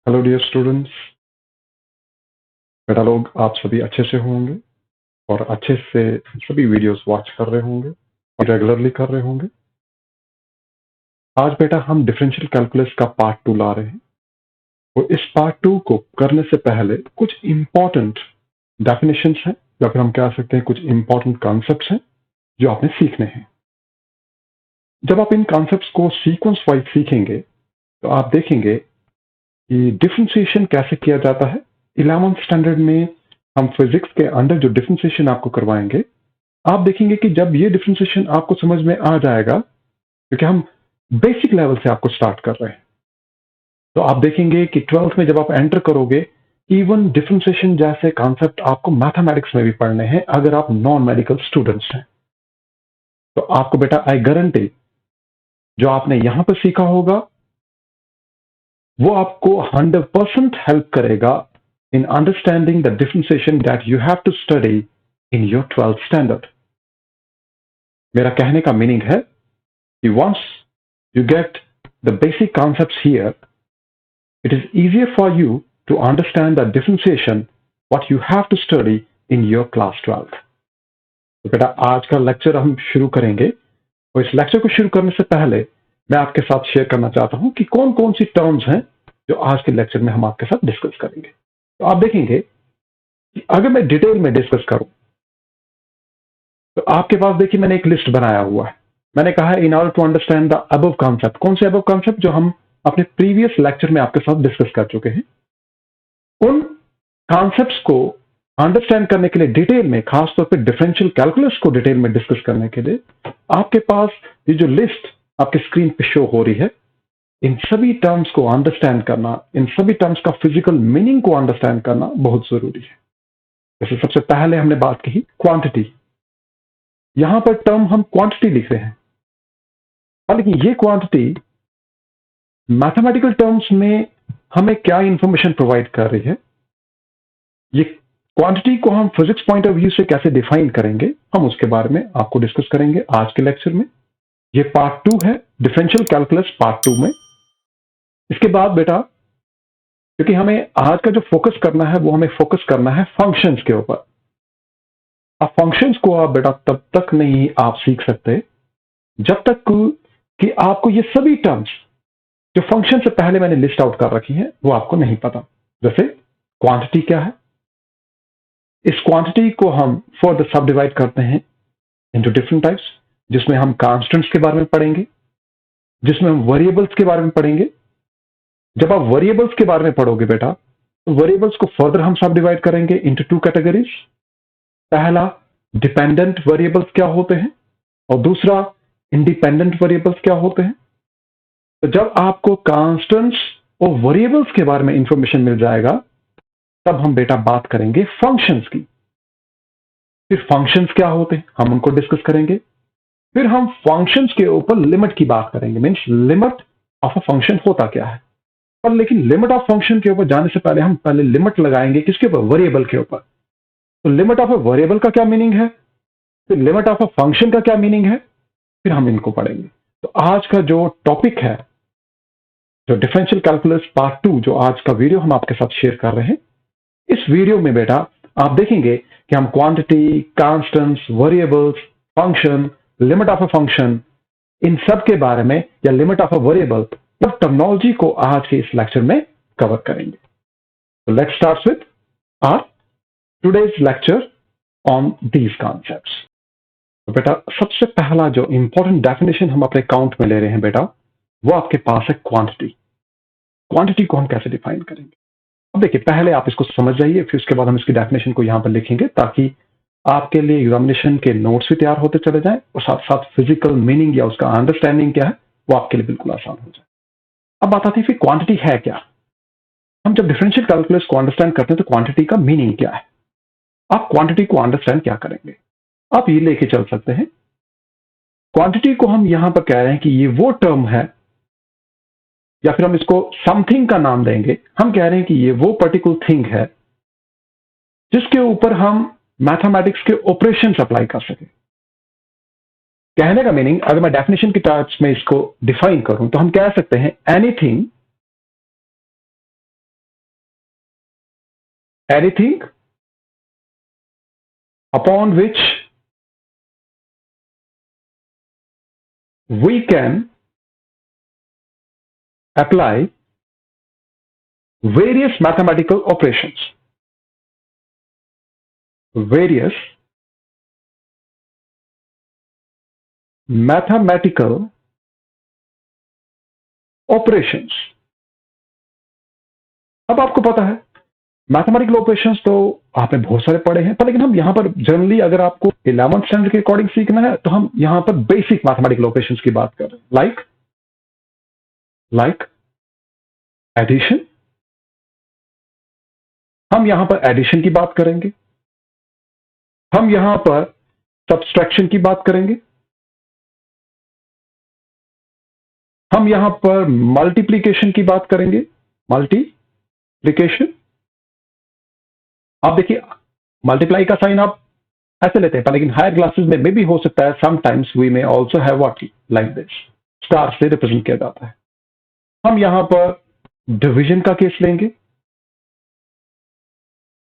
Hello dear students. बेटा लोग आप सभी अच्छे से होंगे और अच्छे से सभी वीडियोस वॉच कर रहे होंगे और रेगुलरली कर रहे होंगे। आज बेटा हम डिफरेंशियल कैलकुलस का पार्ट 2 ला रहे हैं और इस पार्ट 2 को करने से पहले कुछ इंपॉर्टेंट डेफिनेशंस हैं या फिर हम कह सकते हैं कुछ इंपॉर्टेंट कॉन्सेप्ट्स हैं जो आपने सीखने हैं। जब आप इन कॉन्सेप्ट्स को सीक्वेंस वाइज सीखेंगे तो आप देखेंगे कि डिफरेंशिएशन कैसे किया जाता है। 11th स्टैंडर्ड में हम फिजिक्स के अंदर जो डिफरेंशिएशन आपको करवाएंगे, आप देखेंगे कि जब ये डिफरेंशिएशन आपको समझ में आ जाएगा, क्योंकि हम बेसिक लेवल से आपको स्टार्ट कर रहे हैं, तो आप देखेंगे कि 12th में जब आप एंटर करोगे, इवन डिफरेंशिएशन जैसे कॉन्सेप्ट आपको मैथमेटिक्स में भी पढ़ने हैं अगर आप नॉन मेडिकल स्टूडेंट्स हैं। तो आपको बेटा आई गारंटी जो आपने यहां पर सीखा होगा वो आपको 100% हेल्प करेगा in understanding the differentiation that you have to study in your 12th standard. मेरा कहने का मीनिंग है कि once you get the basic concepts here, it is easier for you to understand the differentiation what you have to study in your class 12th. तो बेटा आज का lecture हम शुरू करेंगे और इस लेक्चर को शुरू करने से पहले मैं आपके साथ शेयर करना चाहता हूं कि कौन कौन सी टर्म्स हैं जो आज के लेक्चर में हम आपके साथ डिस्कस करेंगे। तो आप देखेंगे कि अगर मैं डिटेल में डिस्कस करूं तो आपके पास देखिए मैंने एक लिस्ट बनाया हुआ है। मैंने कहा है in order to understand the above concept. कौन से अबव कॉन्सेप्ट? जो हम अपने प्रीवियस लेक्चर में आपके साथ डिस्कस कर चुके हैं। उन कॉन्सेप्ट्स को अंडरस्टैंड करने के लिए डिटेल में, खासतौर पे डिफरेंशियल कैलकुलस को डिटेल में डिस्कस करने के लिए आपके पास ये जो लिस्ट आपके स्क्रीन पे शो हो रही है, इन सभी टर्म्स को अंडरस्टैंड करना, इन सभी टर्म्स का फिजिकल मीनिंग को अंडरस्टैंड करना बहुत जरूरी है। जैसे सबसे पहले हमने बात की क्वांटिटी। यहां पर टर्म हम क्वांटिटी लिख रहे हैं, लेकिन ये क्वांटिटी मैथमेटिकल टर्म्स में हमें क्या इंफॉर्मेशन प्रोवाइड कर रही है, ये क्वांटिटी को हम फिजिक्स पॉइंट ऑफ व्यू से कैसे डिफाइन करेंगे, हम उसके बारे में आपको डिस्कस करेंगे आज के लेक्चर में। ये पार्ट 2 है, डिफरेंशियल कैलकुलस पार्ट 2 में। इसके बाद बेटा, क्योंकि हमें आज का जो फोकस करना है वो हमें फोकस करना है फंक्शंस के ऊपर। अब फंक्शंस को आप बेटा तब तक नहीं आप सीख सकते जब तक कि आपको ये सभी टर्म्स जो फंक्शन से पहले मैंने लिस्ट आउट कर रखी हैं वो आपको नहीं पता। जैसे क्वांटिटी क्या है, इस क्वांटिटी को हम फर्दर सब डिवाइड करते हैं इनटू डिफरेंट टाइप्स, जिसमें हम कांस्टेंट्स के बारे में पढ़ेंगे, जिसमें हम वेरिएबल्स के बारे में पढ़ेंगे। जब आप वेरिएबल्स के बारे में पढ़ोगे बेटा, तो वेरिएबल्स को फर्दर हम सब डिवाइड करेंगे इनटू 2 कैटेगरीज। पहला डिपेंडेंट वेरिएबल्स क्या होते हैं और दूसरा इंडिपेंडेंट वेरिएबल्स क्या होते हैं। तो जब आपको कांस्टेंट्स और वेरिएबल्स के बारे में इंफॉर्मेशन मिल जाएगा, तब हम बेटा बात करेंगे फंक्शंस की। फिर फंक्शंस क्या होते हैं हम उनको डिस्कस करेंगे। फिर हम फंक्शंस के ऊपर लिमिट की बात करेंगे, means limit of a function होता क्या है। पर लेकिन लिमिट ऑफ फंक्शन के ऊपर जाने से पहले हम पहले लिमिट लगाएंगे किसके ऊपर? वेरिएबल के ऊपर। तो लिमिट ऑफ अ वेरिएबल का क्या मीनिंग है, फिर लिमिट ऑफ अ फंक्शन का क्या मीनिंग है, फिर हम इनको पढ़ेंगे। तो आज का जो टॉपिक है, जो डिफरेंशियल कैलकुलस पार्ट 2, जो आज का वीडियो हम आपके साथ शेयर कर रहे हैं, इस वीडियो में बेटा आप देखेंगे कि हम quantity, constants, variables, function, limit of a function, इन सब के बारे में, या लिमिट ऑफ अ वेरिएबल, सब टर्मिनोलॉजी को आज के इस लेक्चर में कवर करेंगे। तो let's start with our today's lecture on these concepts. तो बेटा सबसे पहला जो इंपॉर्टेंट डेफिनेशन हम अपने काउंट में ले रहे हैं बेटा, वो आपके पास है क्वांटिटी। क्वांटिटी को हम कैसे डिफाइन करेंगे? अब देखिए, पहले आप इसको समझ जाइए, फिर उसके बाद हम इसकी डेफिनेशन को यहां पर लिखेंगे, ताकि आपके लिए एग्जामिनेशन के नोट्स भी तैयार होते चले जाएं और साथ साथ फिजिकल मीनिंग या उसका अंडरस्टैंडिंग क्या है वो आपके लिए बिल्कुल आसान हो जाए। अब बात आती है फिर क्वांटिटी है क्या। हम जब डिफरेंशियल कैलकुलस को अंडरस्टैंड करते हैं तो क्वांटिटी का मीनिंग क्या है। आप क्वांटिटी को अंडरस्टैंड क्या करेंगे, आप ये लेके चल सकते हैं। क्वांटिटी को हम यहां पर कह रहे हैं कि ये वो टर्म है, या फिर हम इसको समथिंग का नाम देंगे। हम कह रहे हैं कि ये वो पर्टिकुलर थिंग है जिसके ऊपर हम मैथमेटिक्स के ऑपरेशन अप्लाई कर सके। कहने का मीनिंग, अगर मैं डेफिनेशन की टर्म्स में इसको डिफाइन करूं तो हम कह सकते हैं anything anything upon which we can apply various mathematical operations. Various mathematical operations. अब आपको पता है मैथमेटिकल ऑपरेशंस तो आपने बहुत सारे पढ़े हैं, पर लेकिन हम यहां पर जनरली अगर आपको 11th स्टैंडर्ड के अकॉर्डिंग सीखना है तो हम यहां पर बेसिक मैथमेटिकल ऑपरेशंस की बात कर रहे हैं, लाइक एडिशन। हम यहां पर एडिशन की बात करेंगे, हम यहां पर सब्सट्रैक्शन की बात करेंगे, हम यहां पर मल्टीप्लिकेशन की बात करेंगे, मल्टीप्लिकेशन। आप देखिए मल्टीप्लाई का साइन आप ऐसे लेते हैं, पर लेकिन हायर क्लासेस में भी हो सकता है समटाइम्स वी में also have what like this, star से रिप्रेजेंट किया जाता है। हम यहां पर डिवीजन का केस लेंगे,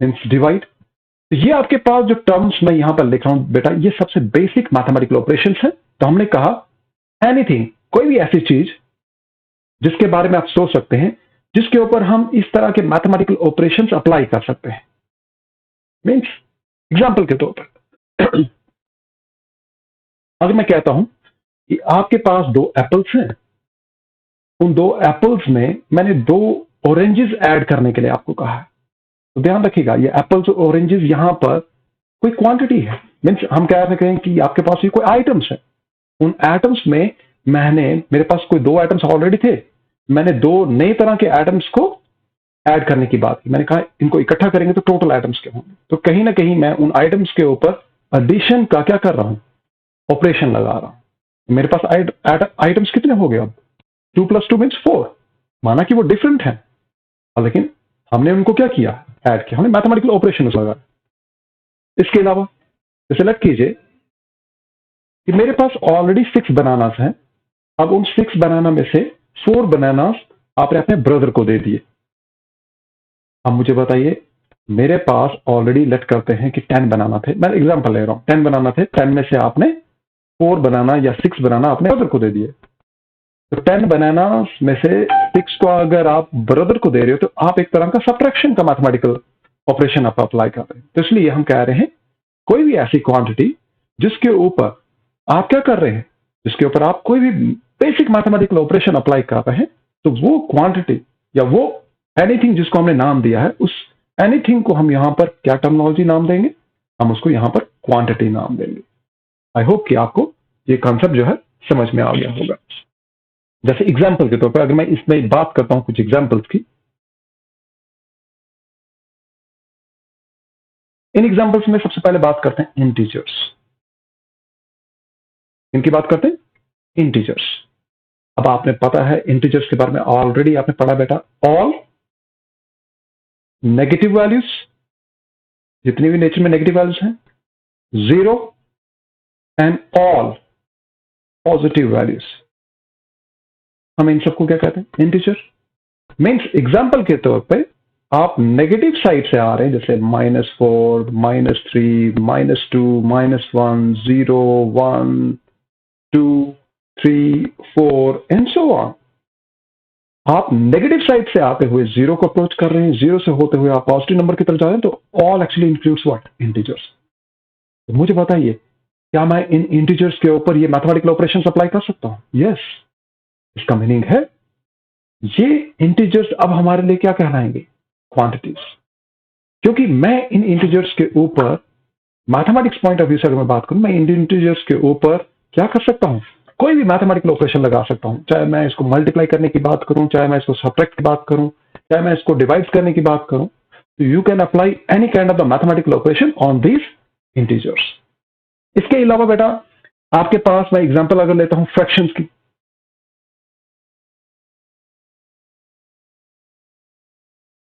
मींस डिवाइड। तो ये आपके पास जो टर्म्स मैं यहां पर लिख रहा हूं बेटा, ये सबसे बेसिक मैथमेटिकल ऑपरेशंस है। तो हमने कहा एनीथिंग, कोई भी ऐसी चीज जिसके बारे में आप सोच सकते हैं जिसके ऊपर हम इस तरह के मैथमेटिकल ऑपरेशंस अप्लाई कर सकते हैं। मींस एग्जांपल के तौर पर अगर मैं कहता हूं कि आपके पास 2 एप्पल्स हैं, उन 2 एप्पल्स में मैंने 2 ऑरेंजेस ऐड करने के लिए आपको कहा है, तो ध्यान रखिएगा ये एप्पल्स और ऑरेंजेस यहां पर कोई क्वांटिटी है। मींस हम कह रहे हैं कि आपके पास ये कोई आइटम्स है, उन आइटम्स में मेरे पास कोई 2 आइटम्स ऑलरेडी थे, मैंने 2 नए तरह के आइटम्स को ऐड करने की बात की। मैंने कहा इनको इकट्ठा करेंगे तो टोटल आइटम्स क्या होंगे। तो कहीं ना कहीं मैं उन आइटम्स के ऊपर एडिशन का क्या कर रहा हूं, ऑपरेशन लगा रहा हूं। मेरे पास आइटम्स कितने हो गए अब, 2 + 2 मीन्स 4। माना कि वो डिफरेंट है, लेकिन हमने उनको क्या किया, ऐड किया, हमने मैथमेटिकल ऑपरेशन लगा। इसके अलावा सेलेक्ट कीजिए कि मेरे पास ऑलरेडी 6 बनानास हैं, अब उन 6 बनाना में से 4 बनानास आपने अपने ब्रदर को दे दिए। अब मुझे बताइए मेरे पास ऑलरेडी लेट करते हैं कि 10 बनाना थे, मैं एग्जांपल ले रहा हूं, 10 बनाना थे, 10 में से आपने 4 बनाना या 6 बनाना अपने ब्रदर को दे दिए। तो 10 बनाना में से 6 को अगर आप ब्रदर को दे रहे हो तो आप एक तरह का सब्ट्रैक्शन का मैथमेटिकल ऑपरेशन आप अप्लाई कर रहे हैं। तो इसलिए हम कह रहे हैं कोई भी ऐसी क्वांटिटी जिसके ऊपर आप क्या कर रहे हैं, जिसके ऊपर आप कोई भी बेसिक मैथमेटिकल ऑपरेशन अप्लाई कर रहे हैं, तो वो क्वांटिटी या वो एनीथिंग जिसको हमने नाम दिया है, उस एनीथिंग को हम यहां पर क्या टर्मिनोलॉजी नाम देंगे, हम उसको यहां पर क्वांटिटी नाम देंगे। आई होप कि आपको ये कॉन्सेप्ट जो है समझ में आ गया होगा। जैसे एग्जाम्पल के तौर पर अगर मैं इसमें बात करता हूं कुछ एग्जाम्पल्स की, इन एग्जाम्पल्स में सबसे पहले बात करते हैं इंटीजर्स। इनकी बात करते हैं इंटीजर्स। अब आपने पता है इंटीजर्स के बारे में ऑलरेडी आपने पढ़ा बेटा, ऑल नेगेटिव वैल्यूज, जितनी भी नेचर में नेगेटिव वैल्यूज हैं, 0 एंड ऑल पॉजिटिव वैल्यूज, हम इन सबको क्या कहते हैं, इंटीजर। मीन्स एग्जाम्पल के तौर पे आप नेगेटिव साइड से आ रहे हैं, जैसे -4, -3, -2, -1, 0, 1, 2, 3, 4 एंड सो ऑन। आप नेगेटिव साइड से आते हुए 0 को अप्रोच कर रहे हैं, 0 से होते हुए आप पॉजिटिव नंबर की तरफ जा रहे हैं, तो all actually includes what, integers. तो मुझे बताइए क्या मैं इन इंटीजर्स के ऊपर ये मैथमेटिकल ऑपरेशंस अप्लाई कर सकता हूं? यस। इसका मीनिंग है ये इंटीजर्स अब हमारे लिए क्या कहलाएंगे, क्वांटिटीज। क्योंकि मैं इन इंटीजर्स के ऊपर मैथमेटिक्स पॉइंट ऑफ व्यू से अगर मैं बात करूं, मैं इन इंटीजर्स के ऊपर क्या कर सकता हूं, कोई भी मैथमेटिकल ऑपरेशन लगा सकता हूं। चाहे मैं इसको मल्टीप्लाई करने की बात करूं, चाहे मैं इसको सब्ट्रैक्ट की बात करूं, चाहे मैं इसको डिवाइड करने की बात करूं, तो you can apply any kind of the mathematical operation on these integers. इसके अलावा बेटा आपके पास मैं एग्जांपल अगर लेता हूं फ्रैक्शंस की,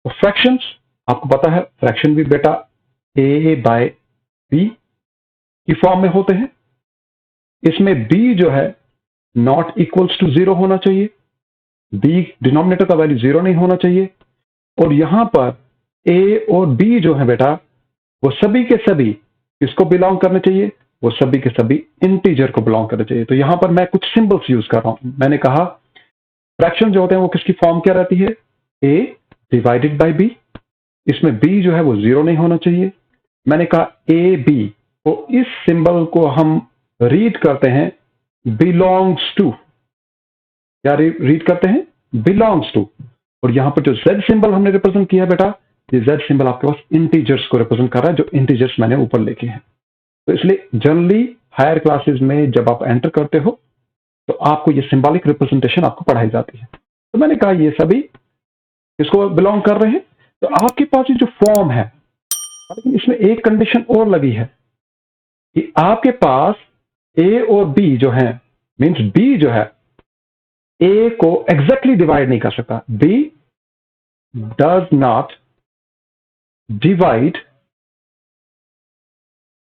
तो फ्रैक्शंस आपको पता है फ्रैक्शन भी बेटा a/b की फॉर्म में होते हैं। इसमें b जो है नॉट इक्वल्स टू 0 होना चाहिए, b डिनोमिनेटर का वैल्यू 0 नहीं होना चाहिए, और यहां पर ए और बी जो है बेटा, वो सभी के सभी किसको बिलोंग करने चाहिए? वो सभी के सभी इंटीजर को बिलोंग करने चाहिए। तो यहां पर मैं कुछ सिंबल्स यूज कर रहा हूं। मैंने कहा फ्रैक्शन जो होते हैं वो किसकी फॉर्म क्या रहती है? ए डिवाइडेड बाय बी। इसमें बी जो है वो 0 नहीं होना चाहिए। मैंने कहा ए बी, तो इस सिंबल को हम रीड करते हैं बिलोंग्स टू। क्या रीड करते हैं? Belongs to. और यहां पर जो जेड सिंबल हमने रिप्रेजेंट किया है बेटा, ये जेड सिंबल आपके पास इंटीजर्स को रिप्रेजेंट कर रहा है, जो इंटीजर्स मैंने ऊपर लिखे हैं। तो इसलिए जनरली हायर क्लासेस में जब आप एंटर करते हो तो आपको ये सिंबॉलिक रिप्रेजेंटेशन आपको पढ़ाई जाती है। तो मैंने कहा ये सभी इसको बिलोंग कर रहे हैं। तो आपके पास ये जो फॉर्म है, लेकिन इसमें एक कंडीशन और लगी है कि आपके पास ए और बी जो है, मींस बी जो है ए को एग्जैक्टली डिवाइड नहीं कर सकता। B does not divide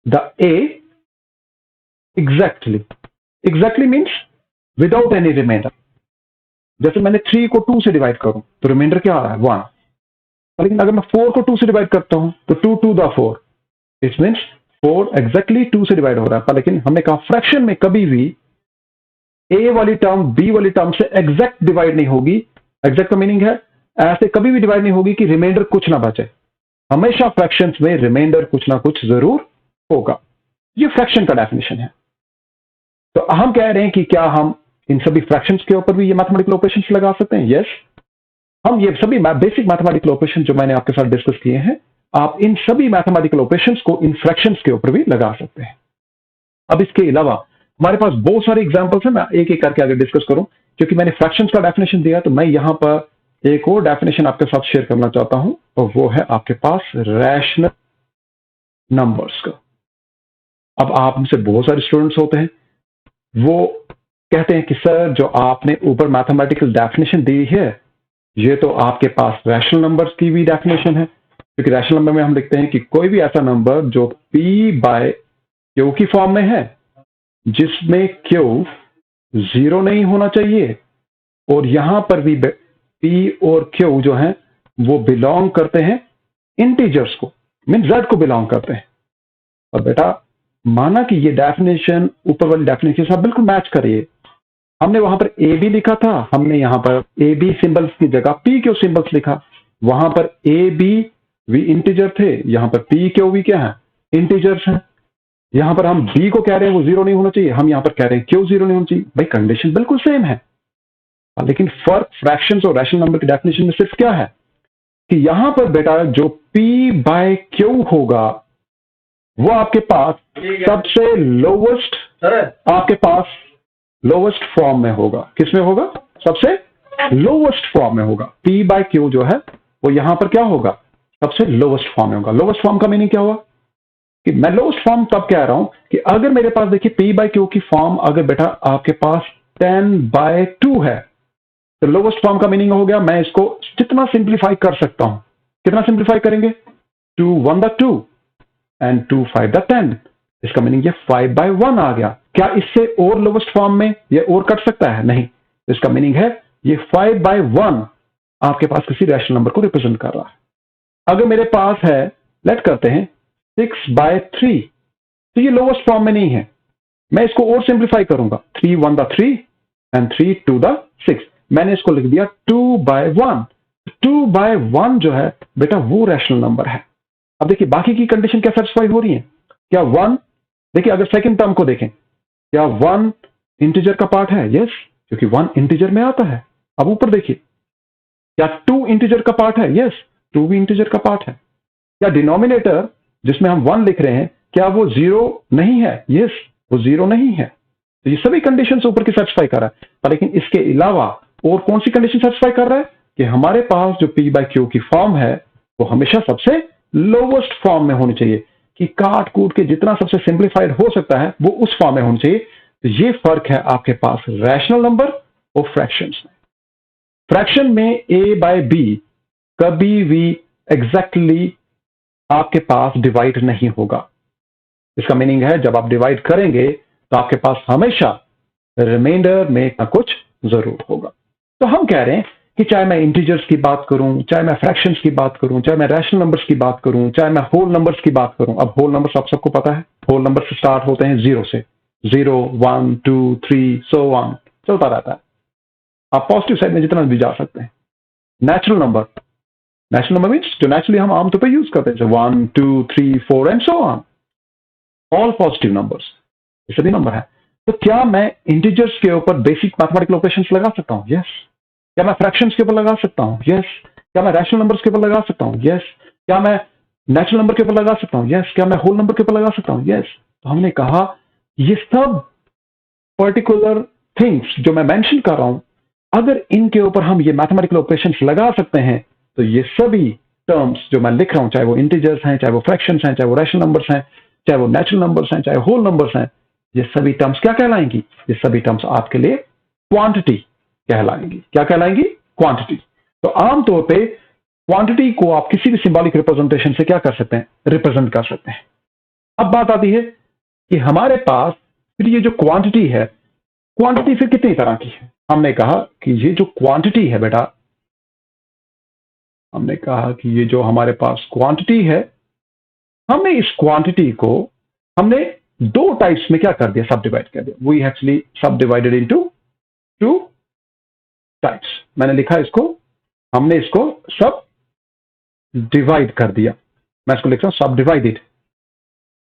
the a exactly. Exactly means without any remainder. जैसे मैंने 3 को 2 से डिवाइड करूं तो रिमाइंडर क्या आ रहा है? 1। लेकिन अगर मैं 4 को 2 से डिवाइड करता हूं तो 2 to the 4, it means 4 exactly 2 से डिवाइड हो रहा है। लेकिन हमने कहा फ्रैक्शन में कभी भी ए वाली टर्म बी वाली टर्म से एग्जैक्ट डिवाइड नहीं होगी। एग्जैक्ट का मीनिंग है ऐसे कभी भी डिवाइड नहीं होगी कि रिमाइंडर कुछ ना बचे। हमेशा फ्रैक्शंस में रिमाइंडर कुछ ना कुछ जरूर होगा। ये फ्रैक्शन का डेफिनेशन है। तो हम कह रहे हैं कि क्या हम इन सभी फ्रैक्शंस के ऊपर भी ये मैथमेटिकल ऑपरेशंस लगा सकते हैं? यस, हम ये सभी बेसिक मैथमेटिकल ऑपरेशन जो मैंने आपके साथ डिस्कस किए हैं, आप इन सभी मैथमेटिकल ऑपरेशंस को इन फ्रैक्शंस के ऊपर भी लगा सकते हैं। अब इसके अलावा हमारे पास बहुत सारे एग्जांपल्स हैं। मैं एक एक करके आगे डिस्कस करूं, क्योंकि मैंने फ्रैक्शंस का डेफिनेशन दिया तो मैं यहां पर एक और डेफिनेशन आपके साथ शेयर करना चाहता हूं, और वो है आपके पास रैशनल नंबर्स का। अब आप में से बहुत सारे स्टूडेंट्स होते हैं, वो कहते हैं कि सर जो आपने ऊपर मैथमेटिकल डेफिनेशन दी है, ये तो आपके पास रैशनल नंबर्स की भी डेफिनेशन है। क्योंकि रैशनल नंबर में हम लिखते हैं कि कोई भी ऐसा नंबर जो p बाय क्यू की फॉर्म में है, जिसमें क्यू 0 नहीं होना चाहिए, और यहां पर भी p और q जो है वो बिलोंग करते हैं इंटीजर्स को, मीन z को बिलोंग करते हैं। और बेटा माना कि ये डेफिनेशन ऊपर वाली डेफिनेशन से बिल्कुल मैच करिए। हमने वहां पर ए बी लिखा था, हमने यहां पर ए बी सिंबल्स की जगह पी क्यू सिंबल्स लिखा। वहां पर ए बी भी इंटीजर थे, यहां पर पी क्यू भी क्या है? इंटीजर्स हैं। यहां पर हम बी को कह रहे हैं वो 0 नहीं होना चाहिए, हम यहां पर कह रहे हैं क्यू 0 नहीं होना चाहिए। भाई कंडीशन बिल्कुल सेम है, लेकिन फर्क फ्रैक्शंस और रैशनल नंबर की डेफिनेशन में सिर्फ क्या है कि यहां पर बेटा जो पी बाय क्यू होगा वो आपके पास सबसे लोवेस्ट, आपके पास लोवेस्ट फॉर्म में होगा। किस में होगा? सबसे लोवेस्ट फॉर्म में होगा। पी बाय क्यू जो है वो यहां पर क्या होगा? सबसे लोवेस्ट फॉर्म में होगा। लोवेस्ट फॉर्म का मीनिंग क्या हुआ कि मैं लोवेस्ट फॉर्म तब कह रहा हूं कि अगर मेरे पास देखिए पी बाय क्यू की फॉर्म अगर बेटा आपके पास 10/2 है, तो लोवेस्ट फॉर्म का मीनिंग हो गया मैं इसको जितना सिंप्लीफाई कर सकता हूं। कितना सिंप्लीफाई करेंगे? 2 1 2 एंड 2 5 10। इसका मीनिंग ये 5/1 आ गया। क्या इससे और लोवेस्ट फॉर्म में ये और कट सकता है? नहीं। इसका मीनिंग है ये 5/1 आपके पास किसी रैशनल नंबर को रिप्रेजेंट कर रहा है। अगर मेरे पास है, लेट करते हैं 6/3, तो ये लोवेस्ट फॉर्म में नहीं है। मैं इसको और सिंप्लीफाई करूंगा, 3 1 3 एंड 3 2 6। मैंने इसको लिख दिया 2/1। 2/1 जो है बेटा वो रैशनल नंबर है। अब देखिए बाकी की कंडीशन क्या सेटिस्फाई हो रही है? क्या 1, देखिए अगर सेकंड टर्म को देखें, क्या 1 इंटीजर का पार्ट है? यस, क्योंकि 1 इंटीजर में आता है। अब ऊपर देखिए, क्या 2 इंटीजर का पार्ट है? यस, 2 भी इंटीजर का पार्ट है। क्या डिनोमिनेटर जिसमें हम 1 लिख रहे हैं, क्या वो 0 नहीं है? यस, वो 0 नहीं है। तो ये सभी कंडीशन ऊपर की सेटिस्फाई कर रहा है। लेकिन इसके अलावा और कौन सी कंडीशन सेटिस्फाई कर रहा है कि हमारे पास जो पी बाय क्यू की फॉर्म है वो हमेशा सबसे लोवेस्ट फॉर्म में होनी चाहिए, कि काट कूट के जितना सबसे सिंप्लीफाइड हो सकता है वो उस फॉर्म में होनी चाहिए। तो ये फर्क है आपके पास रैशनल नंबर और फ्रैक्शंस में। फ्रैक्शन में ए बाय बी कभी भी एग्जैक्टली आपके पास डिवाइड नहीं होगा। इसका मीनिंग है जब आप डिवाइड करेंगे तो आपके पास हमेशा रिमाइंडर में कुछ जरूर होगा। तो हम कह रहे हैं कि चाहे मैं इंटीजर्स की बात करूं, चाहे मैं फ्रैक्शंस की बात करूं, चाहे मैं रैशनल नंबर्स की बात करूं, चाहे मैं होल नंबर्स की बात करूं। अब होल नंबर्स आप सबको पता है, होल नंबर से स्टार्ट होते हैं 0 से, 0 1 2 3 सो ऑन, चलता रहता है। आप पॉजिटिव साइड में जितना भी जा सकते हैं। नेचुरल नंबर मीन्स जो नेचुरली हम आमतौर पर यूज करते हैं, 1 2 3 4 and so on, all positive numbers, ये सभी नंबर है। तो क्या मैं इंटीजर्स के ऊपर बेसिक मैथमेटिकल ऑपरेशंस लगा सकता हूं? यस। क्या मैं फ्रैक्शंस के ऊपर लगा सकता हूं? यस। क्या मैं रैशनल नंबर्स के ऊपर लगा सकता हूं? यस। क्या मैं नेचुरल नंबर के ऊपर लगा सकता हूं? यस। क्या मैं होल नंबर के ऊपर लगा सकता हूं? यस। तो हमने कहा ये सब पर्टिकुलर थिंग्स जो मैं मेंशन कर रहा हूं, अगर इनके ऊपर हम ये मैथमेटिकल ऑपरेशंस लगा सकते हैं, तो ये सभी टर्म्स जो मैं लिख रहा हूं, चाहे वो इंटीजर्स हैं, चाहे वो फ्रैक्शंस हैं, चाहे वो रैशनल नंबर्स हैं, चाहे वो नेचुरल नंबर्स हैं, चाहे होल नंबर्स हैं, ये सभी टर्म्स क्या कहलाएंगी? ये सभी टर्म्स आपके लिए क्वांटिटी कहलाएंगी। क्या कहलाएंगी? क्वांटिटी। तो आमतौर पे क्वांटिटी को आप किसी भी सिंबॉलिक रिप्रेजेंटेशन से क्या कर सकते हैं? रिप्रेजेंट कर सकते हैं। अब बात आती है कि हमारे पास फिर ये जो क्वांटिटी है, क्वांटिटी फिर कितनी तरह की है? हमने कहा कि ये जो क्वांटिटी है बेटा, हमने कहा कि ये जो हमारे पास क्वांटिटी है, हमने इस क्वांटिटी को हमने दो टाइप्स में क्या कर दिया? सब डिवाइड कर दिया। वी एक्चुअली सब डिवाइडेड इनटू टू टाइप्स। मैंने लिखा इसको, हमने इसको सब डिवाइड कर दिया। मैं इसको लिख रहा हूं सब डिवाइडेड।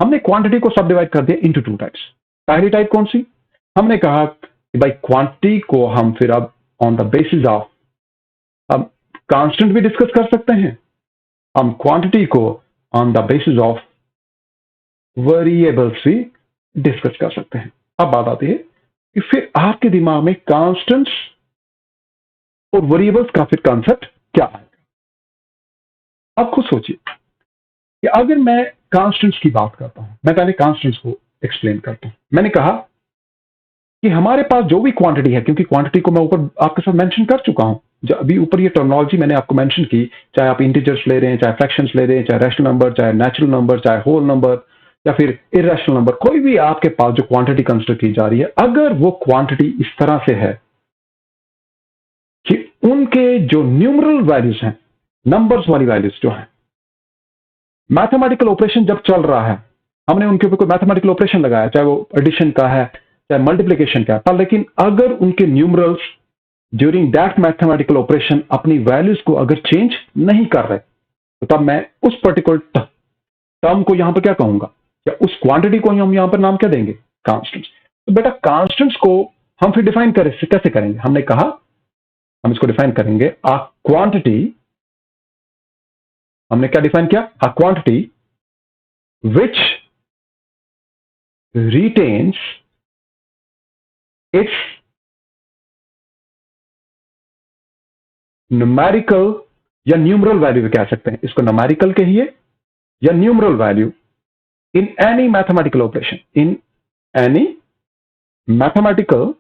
हमने क्वांटिटी को सब डिवाइड कर दिया इनटू टू टाइप्स। पहली टाइप कौन सी? हमने कहा कि भाई क्वांटिटी को हम फिर अब ऑन द बेसिस ऑफ, हम कांस्टेंट भी डिस्कस कर सकते हैं, हम क्वांटिटी को on the basis of variables भी डिस्कस कर सकते हैं। अब बात आती है कि फिर आपके दिमाग में कांस्टेंट्स और वेरिएबल्स का फिर कॉन्सेप्ट क्या है? अब खुद सोचिए कि अगर मैं कांस्टेंट्स की बात करता हूं, मैं पहले कांस्टेंट्स को एक्सप्लेन करता हूं। मैंने कहा कि हमारे पास जो भी क्वांटिटी है, क्योंकि क्वांटिटी को मैं ऊपर आपके साथ मेंशन कर चुका हूं, जो अभी ऊपर ये टर्मिनोलॉजी मैंने आपको मेंशन की, चाहे आप इंटीजर्स ले रहे हैं, चाहे फ्रैक्शंस ले रहे हैं, चाहे रैशनल नंबर, चाहे नेचुरल नंबर, चाहे होल नंबर या फिर इरेशनल नंबर, कोई भी आपके पास जो क्वांटिटी कंसिडर की जा रही है, अगर वो क्वांटिटी इस तरह से है कि उनके जो न्यूमरल वैल्यूज हैं, नंबर्स वाली वैल्यूज जो है, मैथमेटिकल ऑपरेशन जब चल रहा है, हमने उनके ऊपर कोई मैथमेटिकल ऑपरेशन लगाया, चाहे वो एडिशन का है, चाहे मल्टीप्लिकेशन का है, पर लेकिन अगर उनके numerals during that mathematical operation अपनी वैल्यूज को अगर चेंज नहीं कर रहे, तो तब मैं उस पर्टिकुलर टर्म को यहां पर क्या कहूंगा, या उस क्वांटिटी को हम यहां पर नाम क्या देंगे? कांस्टेंट्स। तो बेटा कांस्टेंट्स को हम फिर डिफाइन कैसे करेंगे? हमने कहा हम इसको डिफाइन करेंगे अ क्वांटिटी, हमने क्या डिफाइन किया? A quantity which retains its numerical या न्यूमरल वैल्यू भी कह सकते हैं, इसको न्यूमेरिकल कहिए या numeral value in any mathematical operation, in any mathematical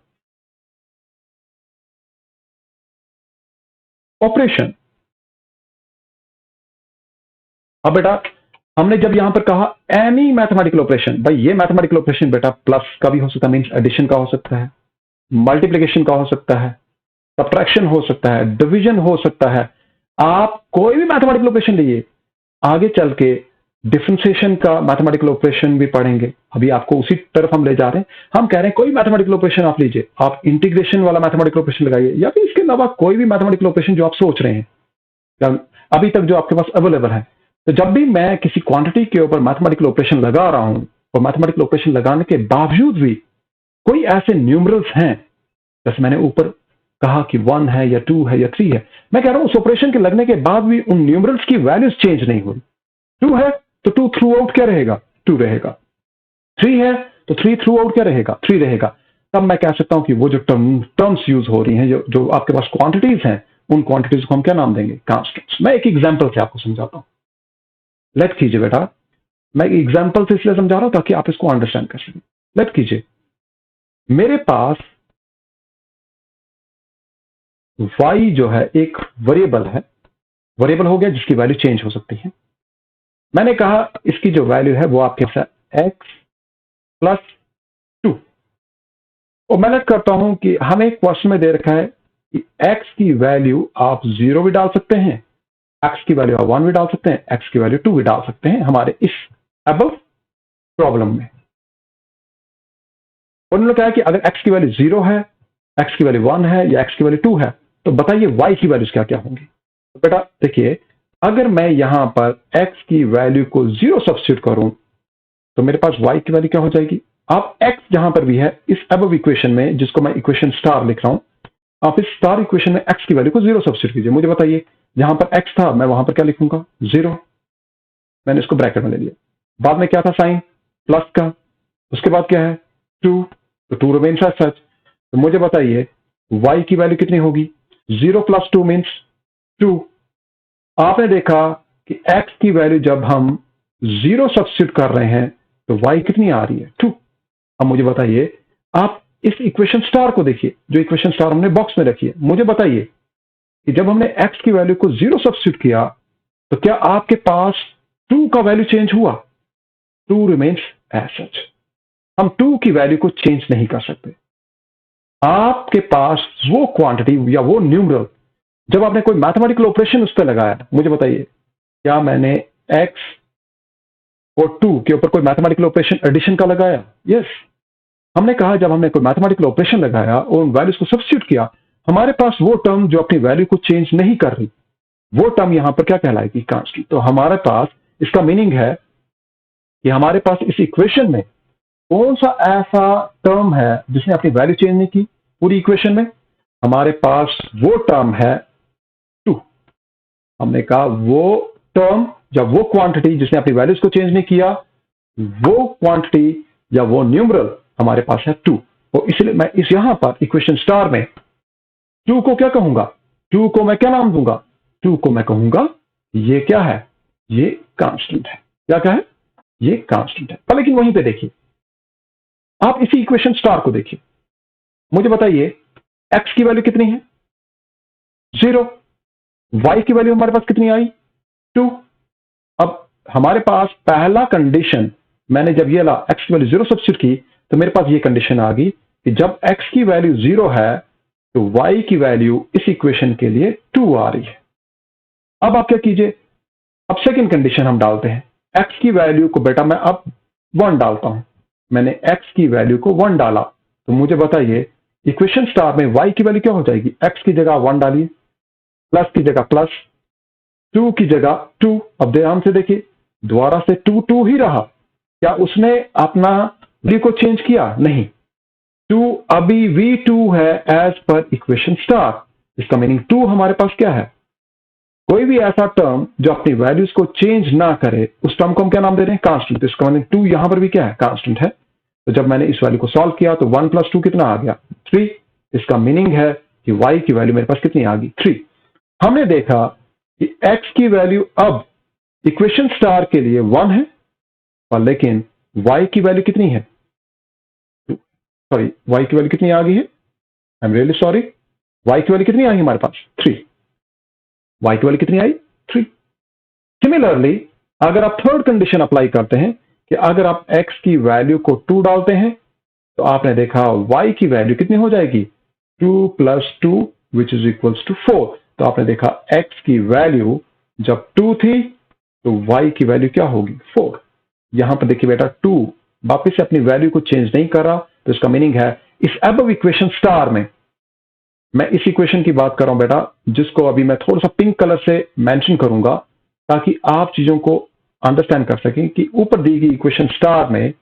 operation. अब बेटा हमने जब यहां पर कहा एनी मैथमेटिकल ऑपरेशन, भाई ये मैथमेटिकल ऑपरेशन बेटा प्लस का भी हो सकता है, मीन्स एडिशन का हो सकता है, मल्टीप्लिकेशन का हो सकता है, सब्ट्रैक्शन हो सकता है, डिवीजन हो सकता है, आप कोई भी मैथमेटिकल ऑपरेशन लीजिए। आगे चल के डिफरेंशिएशन का मैथमेटिकल ऑपरेशन भी पढ़ेंगे, अभी आपको उसी तरफ हम ले जा रहे हैं। हम कह रहे हैं कोई मैथमेटिकल ऑपरेशन आप लीजिए, आप इंटीग्रेशन वाला मैथमेटिकल ऑपरेशन लगाइए, या फिर इसके अलावा कोई भी मैथमेटिकल ऑपरेशन जो आप सोच रहे हैं अभी तक जो आपके पास अवेलेबल है। तो जब भी मैं किसी क्वांटिटी के ऊपर मैथमेटिकल ऑपरेशन लगा रहा हूं, और मैथमेटिकल ऑपरेशन लगाने के बावजूद भी कोई ऐसे न्यूमरल्स हैं, जैसे मैंने ऊपर कहा कि 1 है या 2 है या 3 है, मैं कह रहा हूं उस ऑपरेशन के लगने के बाद भी उन न्यूमरल्स की वैल्यूज चेंज नहीं हुई। 2 है तो 2 थ्रू आउट क्या रहेगा? 2 रहेगा। 3 है तो 3 थ्रू आउट क्या रहेगा? 3 रहेगा। तब मैं कह सकता हूं कि वो जो टर्म्स यूज हो रही हैं, जो आपके पास क्वांटिटीज हैं, उन क्वांटिटीज को हम क्या नाम देंगे? कांस्टेंट्स। मैं एक एग्जाम्पल से आपको समझाता हूं। लेट कीजिए बेटा, मैं एग्जाम्पल से इसलिए समझा रहा हूं ताकि आप इसको अंडरस्टैंड कर सकें। लेट कीजिए मेरे पास y जो है एक वेरिएबल है, वेरिएबल हो गया जिसकी वैल्यू चेंज हो सकती है। मैंने कहा इसकी जो वैल्यू है वो आपके पास x + 2, और मैं लेट करता हूं कि हमें क्वेश्चन में दे रखा है कि x की वैल्यू आप 0 भी डाल सकते हैं, x की वैल्यू आप 1 भी डाल सकते हैं, x की वैल्यू 2 भी डाल सकते हैं हमारे इस अबव प्रॉब्लम में। उन्होंने कहा कि अगर x की वैल्यू 0 है, x की वैल्यू 1 है या x की वैल्यू 2 है, तो बताइए y की वैल्यूज क्या क्या होंगी। तो बेटा देखिए, अगर मैं यहां पर x की वैल्यू को 0 सब्स्टिट्यूट करूं तो मेरे पास y की वैल्यू क्या हो जाएगी। आप x जहां पर भी है इस अबव इक्वेशन में, जिसको मैं इक्वेशन स्टार लिख रहा हूं, आप इस स्टार इक्वेशन में x की वैल्यू को 0 सब्स्टिट्यूट कीजिए। मुझे बताइए जहां पर x था मैं वहां पर क्या लिखूंगा, 0। मैंने इसको ब्रैकेट में ले लिया। बाद में क्या था साइन, प्लस का, उसके बाद क्या है 2, तो 2 रिमेन्स एज सच। तो मुझे बताइए y की वैल्यू कितनी होगी, 0 + 2 मीन्स 2। आपने देखा कि x की वैल्यू जब हम 0 सब्स्टिट्यूट कर रहे हैं तो y कितनी आ रही है, 2। अब मुझे बताइए, आप इस इक्वेशन स्टार को देखिए, जो इक्वेशन स्टार हमने बॉक्स में रखी है। मुझे बताइए कि जब हमने x की वैल्यू को 0 सब्स्टिट्यूट किया तो क्या आपके पास 2 का वैल्यू चेंज हुआ, 2 रिमेन्स एज सच। हम 2 की वैल्यू को चेंज नहीं कर सकते। आपके पास वो क्वांटिटी या वो न्यूमरल, जब आपने कोई मैथमेटिकल ऑपरेशन उस पर लगाया, मुझे बताइए क्या मैंने x और 2 के ऊपर कोई मैथमेटिकल ऑपरेशन एडिशन का लगाया, यस। हमने कहा जब हमने कोई मैथमेटिकल ऑपरेशन लगाया और उन वैल्यूज को सब्स्टिट्यूट किया, हमारे पास वो टर्म जो अपनी वैल्यू को चेंज नहीं कर रही, वो टर्म यहां पर क्या कहलाएगी, कांस्टेंट। तो हमारे पास इसका मीनिंग है कि हमारे पास इस इक्वेशन में कौन सा ऐसा टर्म है जिसने अपनी वैल्यू चेंज नहीं की। पूरी इक्वेशन में हमारे पास वो टर्म है 2। हमने कहा वो टर्म या वो क्वांटिटी जिसने अपनी वैल्यूज को चेंज नहीं किया, वो क्वांटिटी या वो न्यूमरल हमारे पास है 2। और इसलिए मैं इस यहां पर इक्वेशन स्टार में 2 को क्या कहूंगा, 2 को मैं क्या नाम दूंगा, 2 को मैं कहूंगा ये क्या है, ये कांस्टेंट है। क्या है, ये कांस्टेंट है। पर लेकिन वहीं पे देखिए, आप इसी इक्वेशन स्टार को देखिए। मुझे बताइए x की वैल्यू कितनी है, 0। y की वैल्यू हमारे पास कितनी आई, 2। अब हमारे पास पहला कंडीशन, मैंने जब ये ला x की वैल्यू 0 सब्स्टिट्यूट की तो मेरे पास ये कंडीशन आ गई कि जब x की वैल्यू 0 है तो y की वैल्यू इस इक्वेशन के लिए 2 आ रही है। अब आप क्या कीजिए, अब सेकंड कंडीशन हम डालते हैं। x की वैल्यू को बेटा मैं अब 1 डालता हूं। मैंने x की वैल्यू को 1 डाला तो मुझे बताइए इक्वेशन स्टार में y की वैल्यू क्या हो जाएगी, x की जगह 1 डालिए, प्लस की जगह प्लस, 2 की जगह 2। अब ध्यान से देखिए, दोबारा से 2 2 ही रहा। क्या उसने अपना वैल्यू को चेंज किया, नहीं। 2 अभी भी 2 है एज पर इक्वेशन स्टार। इसका मीनिंग 2 हमारे पास क्या है, कोई भी ऐसा टर्म जो अपनी वैल्यूज को चेंज ना करे, उस टर्म को हम क्या नाम दे रहे हैं, कांस्टेंट। तो इसका मीनिंग 2 यहां पर भी क्या है, कांस्टेंट है। तो जब मैंने इस वैल्यू को सॉल्व किया तो 1 + 2 कितना आ गया, 3। इसका मीनिंग है कि y की वैल्यू मेरे पास कितनी आ गई, 3। हमने देखा कि x की वैल्यू अब इक्वेशन स्टार के लिए 1 है, और लेकिन y की वैल्यू कितनी है, सॉरी y की वैल्यू कितनी आ गई है, I am really sorry, y की वैल्यू कितनी आई हमारे पास, 3। y की वैल्यू कितनी आई, 3। सिमिलरली अगर आप थर्ड कंडीशन अप्लाई करते हैं कि अगर आप x की वैल्यू को 2 डालते हैं तो आपने देखा y की वैल्यू कितनी हो जाएगी, 2 + 2 विच इज इक्वल्स टू 4। तो आपने देखा x की वैल्यू जब 2 थी तो y की वैल्यू क्या होगी, 4। यहां पर देखिए बेटा 2 वापस से अपनी वैल्यू को चेंज नहीं कर रहा, तो इसका मीनिंग है इस अबव इक्वेशन स्टार में, मैं इस इक्वेशन की बात कर रहा हूं बेटा, जिसको अभी मैं थोड़ा सा पिंक कलर से मेंशन करूंगा ताकि आप चीजों को अंडरस्टैंड कर सकें कि ऊपर दी गई इक्वेशन स्टार में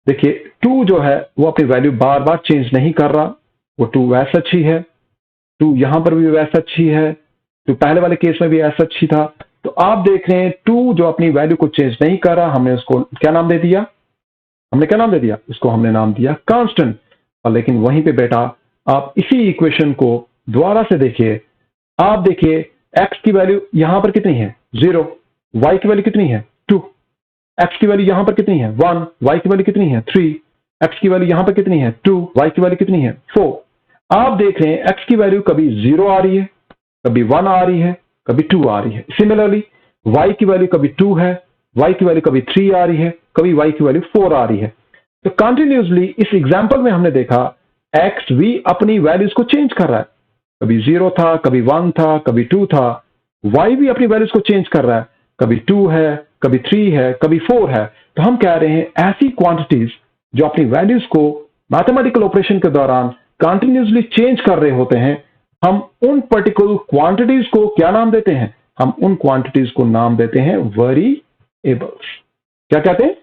देखिए 2 जो है वो अपनी वैल्यू बार बार चेंज नहीं कर रहा, वो 2 वैसा ही है, 2 यहां पर भी वैसा ही है, तो पहले वाले केस में भी ऐसा ही था। तो आप देख रहे हैं 2 जो अपनी वैल्यू को चेंज नहीं कर रहा, हमने उसको क्या नाम दे दिया, हमने क्या नाम दे दिया, इसको हमने नाम दिया कांस्टेंट। और लेकिन वहीं पे बेटा आप इसी इक्वेशन को दोबारा से देखिए, आप देखिए x की वैल्यू यहां पर कितनी है, 0। y की वैल्यू कितनी है, 2। x की वैल्यू यहां पर कितनी है, 1। y की वैल्यू कितनी है, 3। x की वैल्यू यहां पर कितनी है, 2। y की वैल्यू कितनी है, 4। आप देख रहे हैं x की वैल्यू कभी 0 आ रही है, कभी 1 आ रही है, कभी 2 आ रही है। सिमिलरली y की वैल्यू कभी 2 है, y की वैल्यू कभी 3 आ रही है, कभी y की वैल्यू 4 आ रही है। तो कंटिन्यूसली इस एग्जांपल में हमने देखा x भी अपनी वैल्यूज को चेंज कर रहा है। कभी 0 था, कभी 1 था, कभी 2 था। y भी अपनी वैल्यूज को चेंज कर रहा है, कभी 2 है, कभी 3 है, कभी 4 है। तो हम कह रहे हैं ऐसी क्वांटिटीज जो अपनी वैल्यूज को मैथमेटिकल ऑपरेशन के दौरान कंटिन्यूसली चेंज कर रहे होते हैं, हम उन पर्टिकुलर क्वांटिटीज को क्या नाम देते हैं? हम उन क्वांटिटीज को नाम देते हैं वेरिएबल्स। क्या कहते हैं?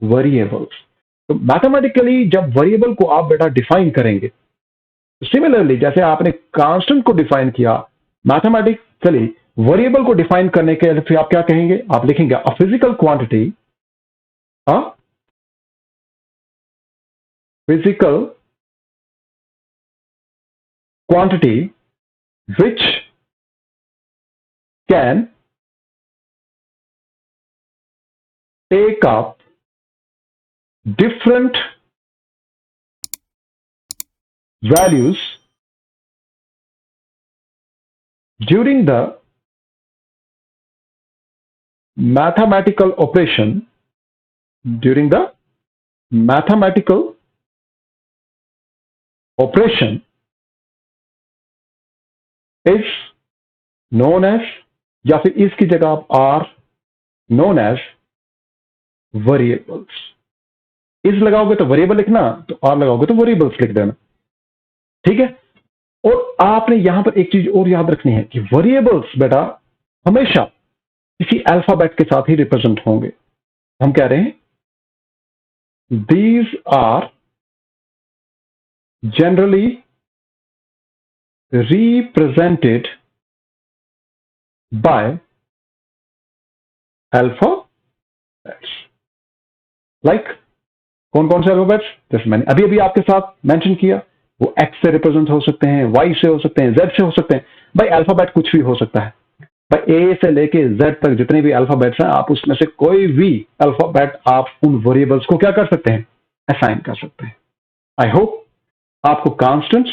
वेरिएबल्स। तो मैथमेटिकली जब वेरिएबल को आप बेटा डिफाइन करेंगे, सिमिलरली जैसे आपने कांस्टेंट को डिफाइन किया, मैथमेटिकली वेरिएबल को डिफाइन करने के लिए फिर आप क्या कहेंगे? आप लिखेंगे a physical quantity, a physical quantity which can take up different values during the mathematical operation, during the mathematical operation is known as, या फिर इसकी जगह आप आर known as variables। इस लगाओगे तो वेरिएबल लिखना, तो आर लगाओगे तो वेरिएबल्स लिख देना, ठीक है। और आपने यहां पर एक चीज और याद रखनी है कि वेरिएबल्स बेटा हमेशा किसी अल्फाबेट के साथ ही रिप्रेजेंट होंगे। हम कह रहे हैं these are generally represented by alphabets। like कौन कौन से अल्फाबेट्स? जैसे मैंने अभी अभी आपके साथ मेंशन किया, वो एक्स से रिप्रेजेंट हो सकते हैं, वाई से हो सकते हैं, जेड से हो सकते हैं। भाई अल्फाबेट कुछ भी हो सकता है भाई, ए से लेके जेड तक जितने भी अल्फाबेट्स हैं, आप उसमें से कोई भी अल्फाबेट आप उन वेरिएबल्स को क्या कर सकते हैं? असाइन कर सकते हैं। आई होप आपको कांस्टेंट्स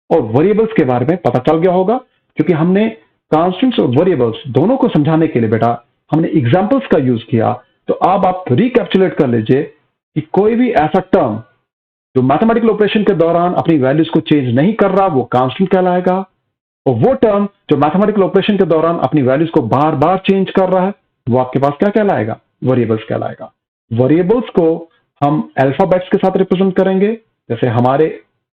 और वेरिएबल्स के बारे में पता चल गया होगा, क्योंकि हमने कांस्टेंट्स और वेरिएबल्स दोनों को समझाने के लिए बेटा हमने एग्जांपल्स का यूज किया। तो अब आप रिकैप्चुलेट कर लीजिए कि कोई भी ऐसा टर्म जो मैथमेटिकल ऑपरेशन के दौरान अपनी वैल्यूज को चेंज नहीं कर रहा, वो कांस्टेंट कहलाएगा। और वो टर्म जो मैथमेटिकल ऑपरेशन के दौरान अपनी वैल्यूज को बार बार चेंज कर रहा है, वो आपके पास क्या कहलाएगा? वेरिएबल्स कहलाएगा। वेरिएबल्स को हम अल्फाबेट्स के साथ रिप्रेजेंट करेंगे। जैसे हमारे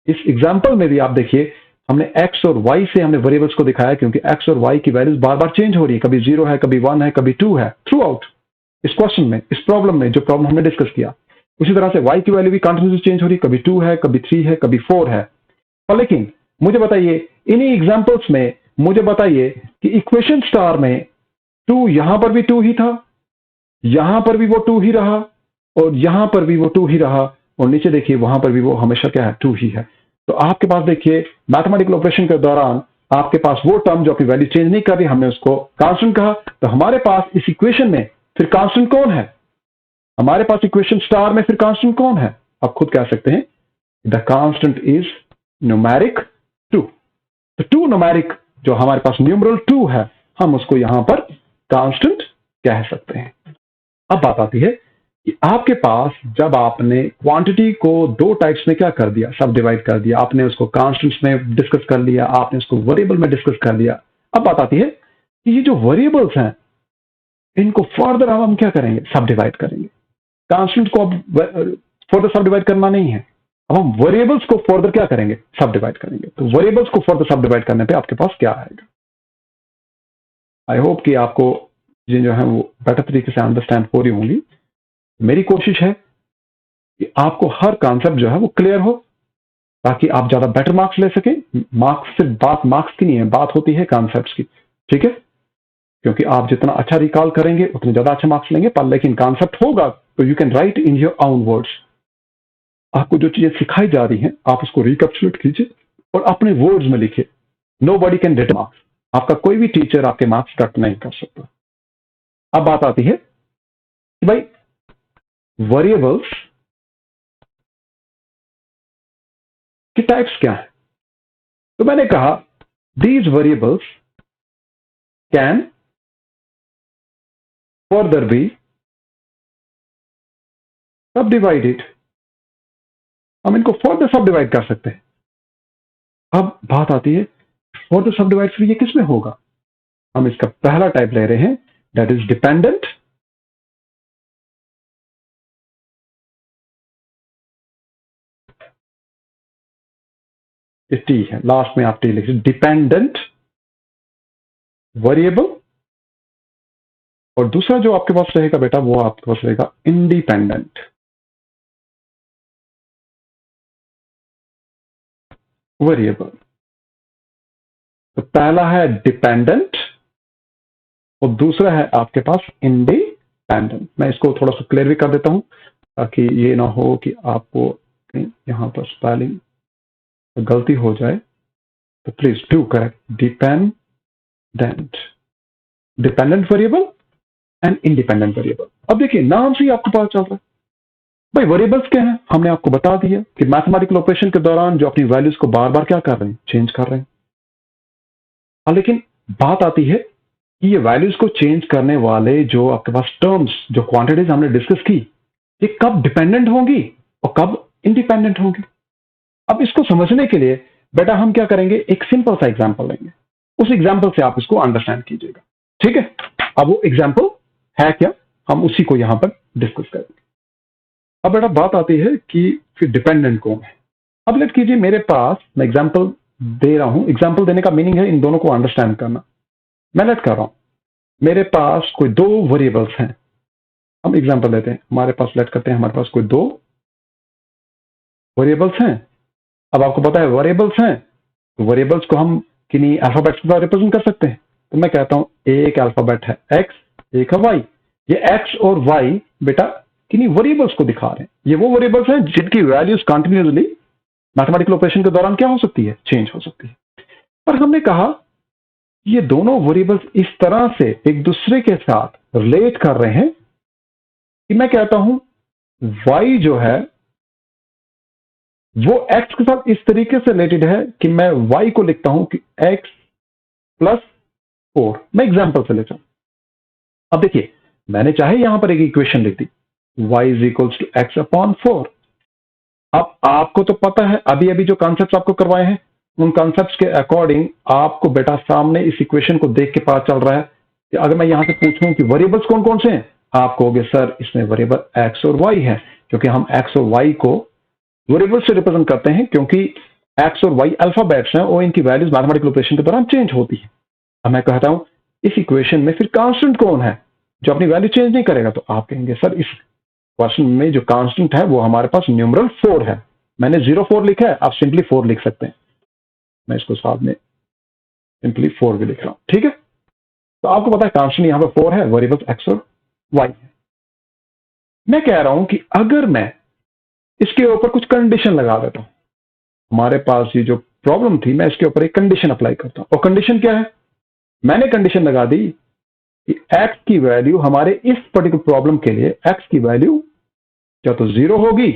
इस एग्जाम्पल में भी आप देखिए, हमने एक्स और वाई से हमने वेरिएबल्स को दिखाया, क्योंकि एक्स और वाई की वैल्यूज बार बार चेंज हो रही है, कभी 0 है, कभी 1 है, कभी 2 है, थ्रू आउट इस क्वेश्चन में, इस प्रॉब्लम में, जो प्रॉब्लम हमने डिस्कस किया। उसी तरह से y की वैल्यू भी कंटिन्यूसली चेंज हो रही है, कभी 2 है, कभी 3 है, कभी 4 है। और लेकिन मुझे बताइए, इन्हीं एग्जांपल्स में मुझे बताइए कि इक्वेशन स्टार में 2 यहां पर भी 2 ही था, यहां पर भी वो 2 ही रहा, और यहां पर भी वो 2 ही रहा, और नीचे देखिए वहां पर भी वो हमेशा क्या है? 2 ही है। तो आपके पास देखिए मैथमेटिकल ऑपरेशन के दौरान आपके पास वो टर्म जो अपनी वैल्यू चेंज नहीं कर रही, हमने उसको कांस्टेंट कहा। तो हमारे पास इस इक्वेशन में फिर कांस्टेंट कौन है? हमारे पास इक्वेशन स्टार में फिर कांस्टेंट कौन है? आप खुद कह सकते हैं द कांस्टेंट इज न्यूमेरिक 2। तो 2 न्यूमेरिक जो हमारे पास न्यूमरल 2 है, हम उसको यहां पर कांस्टेंट कह सकते हैं। अब बात आती है कि आपके पास जब आपने क्वांटिटी को 2 टाइप्स में क्या कर दिया? सब डिवाइड कर दिया। आपने उसको कांस्टेंट्स में डिस्कस कर लिया, आपने उसको वेरिएबल में डिस्कस कर लिया। अब बात आती है कि ये जो वेरिएबल्स हैं, इनको फर्दर हम क्या करेंगे? सब डिवाइड करेंगे। कांस्टेंट को अब फर्दर सब डिवाइड करना नहीं है, अब हम वेरिएबल्स को फर्दर क्या करेंगे? सब डिवाइड करेंगे। तो वेरिएबल्स को फर्दर सब डिवाइड करने पे आपके पास क्या आएगा? आई होप कि आपको ये जो है वो बेटर तरीके से अंडरस्टैंड हो रही होंगी। मेरी कोशिश है कि आपको हर कॉन्सेप्ट जो है वो क्लियर हो, ताकि आप ज्यादा बेटर मार्क्स ले सकें। मार्क्स सिर्फ बात मार्क्स की नहीं है, बात होती है कॉन्सेप्ट्स की, ठीक है? क्योंकि आप जितना अच्छा रिकॉल करेंगे उतने ज्यादा अच्छे मार्क्स लेंगे। पर लेकिन कॉन्सेप्ट होगा तो you can write in your own words. आपको जो चीजें सिखाई जा रही हैं, आप उसको रिकैप्चुलेट कीजिए और अपने वर्ड्स में लिखिए। Nobody can edit marks. आपका कोई भी टीचर आपके मार्क्स कट नहीं कर सकता। अब बात आती है कि भाई वेरिएबल्स की टाइप्स क्या है? तो मैंने कहा these variables can further be subdivided. हम इनको फर्दर सब डिवाइड कर सकते हैं। अब बात आती है और तो सब डिवाइड फिर ये किस में होगा? हम इसका पहला टाइप ले रहे हैं, दैट इज डिपेंडेंट। ये टी है, लास्ट में आप टी लिखिए, डिपेंडेंट वेरिएबल। और दूसरा जो आपके पास रहेगा बेटा, वो आपके पास रहेगा इंडिपेंडेंट वेरिएबल। तो पहला है डिपेंडेंट और दूसरा है आपके पास इंडिपेंडेंट। मैं इसको थोड़ा सा क्लियर भी कर देता हूं ताकि ये ना हो कि आपको यहां पर स्पेलिंग गलती हो जाए। तो please do correct, dependent, dependent variable and independent variable. अब देखिए नाम से ही आपको पता चल रहा है भाई वेरिएबल्स क्या है, हमने आपको बता दिया कि मैथमेटिकल ऑपरेशन के दौरान जो अपनी वैल्यूज को बार बार क्या कर रहे हैं, चेंज कर रहे हैं। लेकिन बात आती है कि ये वैल्यूज को चेंज करने वाले जो आपके पास टर्म्स, जो क्वांटिटीज हमने डिस्कस की, ये कब डिपेंडेंट होंगी और कब इंडिपेंडेंट होंगी। अब इसको समझने के लिए बेटा हम क्या करेंगे, एक सिंपल सा एग्जांपल लेंगे, उस एग्जांपल से आप इसको अंडरस्टैंड कीजिएगा, ठीक है। अब वो एग्जांपल है क्या, हम उसी को यहां पर डिस्कस करेंगे। अब बेटा बात आती है कि फिर डिपेंडेंट कौन है। अब लेट कीजिए मेरे पास, मैं एग्जांपल दे रहा हूं, एग्जांपल देने का मीनिंग है इन दोनों को अंडरस्टैंड करना। मैं लेट कर रहा हूं, मेरे पास कोई दो वेरिएबल्स हैं, हम एग्जांपल लेते हैं, हमारे पास लेट करते हैं, हमारे पास कोई दो वेरिएबल्स हैं। अब आपको पता है वेरिएबल्स हैं, तो वेरिएबल्स को हम किन्हीं अल्फाबेट्स के द्वारा रिप्रेजेंट कर सकते हैं। तो मैं कहता हूं एक अल्फाबेट है एक्स, एक है वाई। ये एक्स और वाई बेटा किन्हीं वेरिएबल्स को दिखा रहे हैं। ये वो वेरिएबल्स हैं जिनकी वैल्यूज कंटिन्यूसली मैथमेटिकल ऑपरेशन के दौरान क्या हो सकती है, चेंज हो सकती है। पर हमने कहा ये दोनों वेरिएबल्स इस तरह से एक दूसरे के साथ रिलेट कर रहे हैं कि मैं कहता हूं y जो है वो x के साथ इस तरीके से रिलेटेड है कि मैं y को लिखता हूं कि x प्लस 4। मैं एग्जांपल से लेता हूं। अब देखिए मैंने चाहे यहां पर एक इक्वेशन लिख दी, y is equals to x upon 4। अब आपको तो पता है अभी अभी जो कॉन्सेप्ट्स आपको करवाए हैं उन कॉन्सेप्ट्स के अकॉर्डिंग आपको बेटा सामने इस इक्वेशन को देख के पता चल रहा है कि अगर मैं यहां से पूछूं कि वेरिएबल्स कौन कौन से हैं, आप कहोगे सर इसमें वेरिएबल x और y है, क्योंकि हम x और y को वेरिएबल से रिप्रेजेंट करते हैं, क्योंकि x और y अल्फाबेट्स हैं और इनकी वैल्यूज मैथमेटिकल ऑपरेशन के दौरान चेंज होती है। अब मैं कहता हूं इस इक्वेशन में फिर कांस्टेंट कौन है जो अपनी वैल्यू चेंज नहीं करेगा, तो आप कहेंगे सर इस क्वेश्चन में जो कांस्टेंट है वो हमारे पास न्यूमरल 4 है। मैंने 04 लिखा है, आप सिंपली 4 लिख सकते हैं। मैं इसको साथ में सिंपली 4 भी लिख रहा हूं, ठीक है। तो आपको पता है कांस्टेंट यहां पर 4 है, वेरिएबल्स x और y है। मैं कह रहा हूं कि अगर मैं इसके ऊपर कुछ कंडीशन लगा देता हूं, हमारे पास ये जो प्रॉब्लम थी, मैं इसके ऊपर एक कंडीशन अप्लाई करता हूं। और कंडीशन क्या है, मैंने कंडीशन लगा दी कि x की वैल्यू हमारे इस पर्टिकुलर प्रॉब्लम के लिए x की वैल्यू या तो 0 होगी,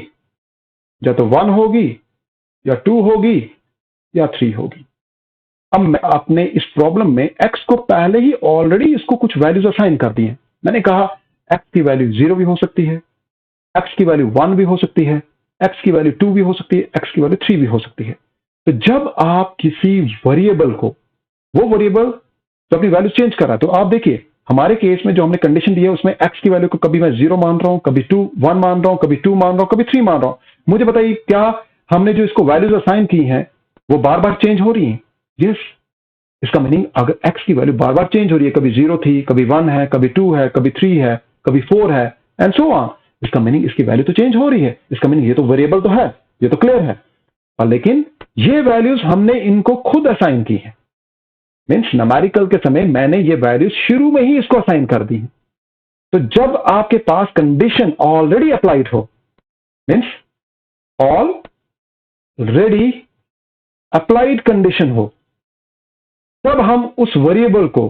या तो 1 होगी, या 2 होगी, या 3 होगी। अब मैं अपने इस प्रॉब्लम में x को पहले ही ऑलरेडी इसको कुछ वैल्यूज असाइन कर दी है। मैंने कहा x की वैल्यू 0 भी हो सकती है, x की वैल्यू 1 भी हो सकती है, x की वैल्यू 2 भी हो सकती है, x की वैल्यू 3 भी हो सकती है। तो जब आप किसी वेरिएबल को, वो वेरिएबल तो अपनी वैल्यू चेंज कर रहा है, तो आप देखिए हमारे केस में जो हमने कंडीशन दी है उसमें x की वैल्यू को कभी मैं 0 मान रहा हूं, कभी 1 मान रहा हूं, कभी 2 मान रहा हूं, कभी 3 मान रहा हूं। मुझे बताइए क्या हमने जो इसको वैल्यूज असाइन की हैं वो बार बार चेंज हो रही हैं? यस। इसका मीनिंग अगर x की वैल्यू बार बार चेंज हो रही है, कभी 0 थी, कभी 1 है, कभी 2 है, कभी 3 है, कभी 4 है, एंड सो ऑन, इसका मीनिंग इसकी वैल्यू तो चेंज हो रही है। इसका मीनिंग ये तो वेरिएबल तो है, ये तो क्लियर है। लेकिन ये वैल्यूज हमने इनको खुद असाइन की है, मीन्स न्यूमेरिकल के समय मैंने ये वैल्यूज शुरू में ही इसको असाइन कर दी है। तो जब आपके पास कंडीशन ऑलरेडी अप्लाइड हो, मीन्स ऑलरेडी अप्लाइड कंडीशन हो, तब हम उस वेरिएबल को,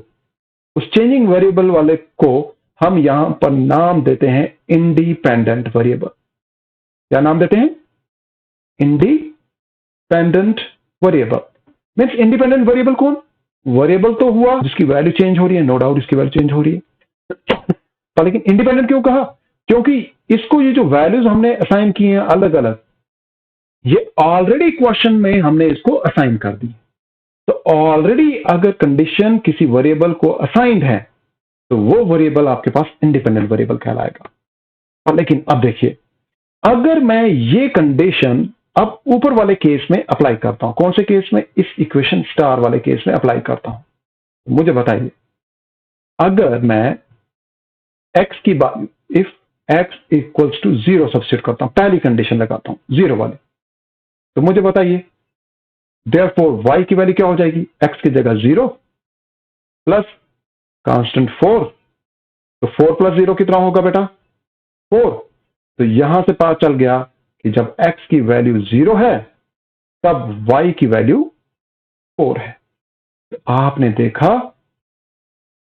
उस चेंजिंग वेरिएबल वाले को हम यहां पर नाम देते हैं इंडिपेंडेंट वेरिएबल। क्या नाम देते हैं? Independent variable. Means independent variable कौन? वेरिएबल तो हुआ जिसकी वैल्यू चेंज हो रही है, नो डाउट इसकी वैल्यू चेंज हो रही है। लेकिन इंडिपेंडेंट क्यों कहा? क्योंकि इसको ये जो वैल्यूज हमने असाइन की हैं अलग अलग, ये ऑलरेडी क्वेश्चन में हमने इसको असाइन कर दी। तो ऑलरेडी अगर कंडीशन किसी वेरिएबल को असाइंड है तो वो वेरिएबल आपके पास इंडिपेंडेंट वेरिएबल कहलाएगा। और लेकिन अब देखिए, अगर मैं ये कंडीशन अब ऊपर वाले केस में अप्लाई करता हूं, कौन से केस में? इस इक्वेशन स्टार वाले केस में अप्लाई करता हूं, तो मुझे बताइए, अगर मैं x की value if x equals to 0 substitute करता हूं, पहली कंडीशन लगाता हूं 0 वाली, तो मुझे बताइए देयरफॉर y की वैल्यू क्या हो जाएगी? x की जगह 0 प्लस कांस्टेंट 4, तो 4 प्लस 0 कितना होगा बेटा? 4। तो यहां से पता चल गया कि जब x की वैल्यू 0 है तब y की वैल्यू 4 है। तो आपने देखा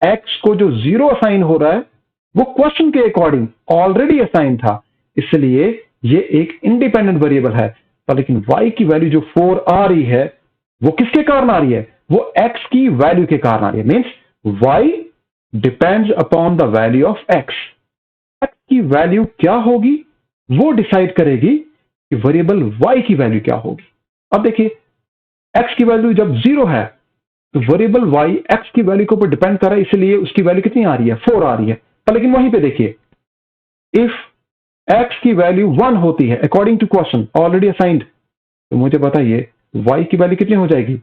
x को जो 0 असाइन हो रहा है वो क्वेश्चन के अकॉर्डिंग ऑलरेडी असाइन था, इसलिए ये एक इंडिपेंडेंट वेरिएबल है। पर लेकिन y की वैल्यू जो 4 आ रही है वो किसके कारण आ रही है? वो x की वैल्यू के कारण आ रही है। Means y depends upon the value of x। x की वैल्यू क्या होगी वो डिसाइड करेगी कि वेरिएबल y की वैल्यू क्या होगी। अब देखिए, x की वैल्यू जब 0 है तो वेरिएबल y x की वैल्यू के ऊपर डिपेंड कर रहा है, इसलिए उसकी वैल्यू कितनी आ रही है? 4 आ रही है। पर लेकिन वहीं पे देखिए, इफ x की वैल्यू 1 होती है according to question already assigned, तो मुझे बताइए y की वैल्यू कितनी हो जाएगी?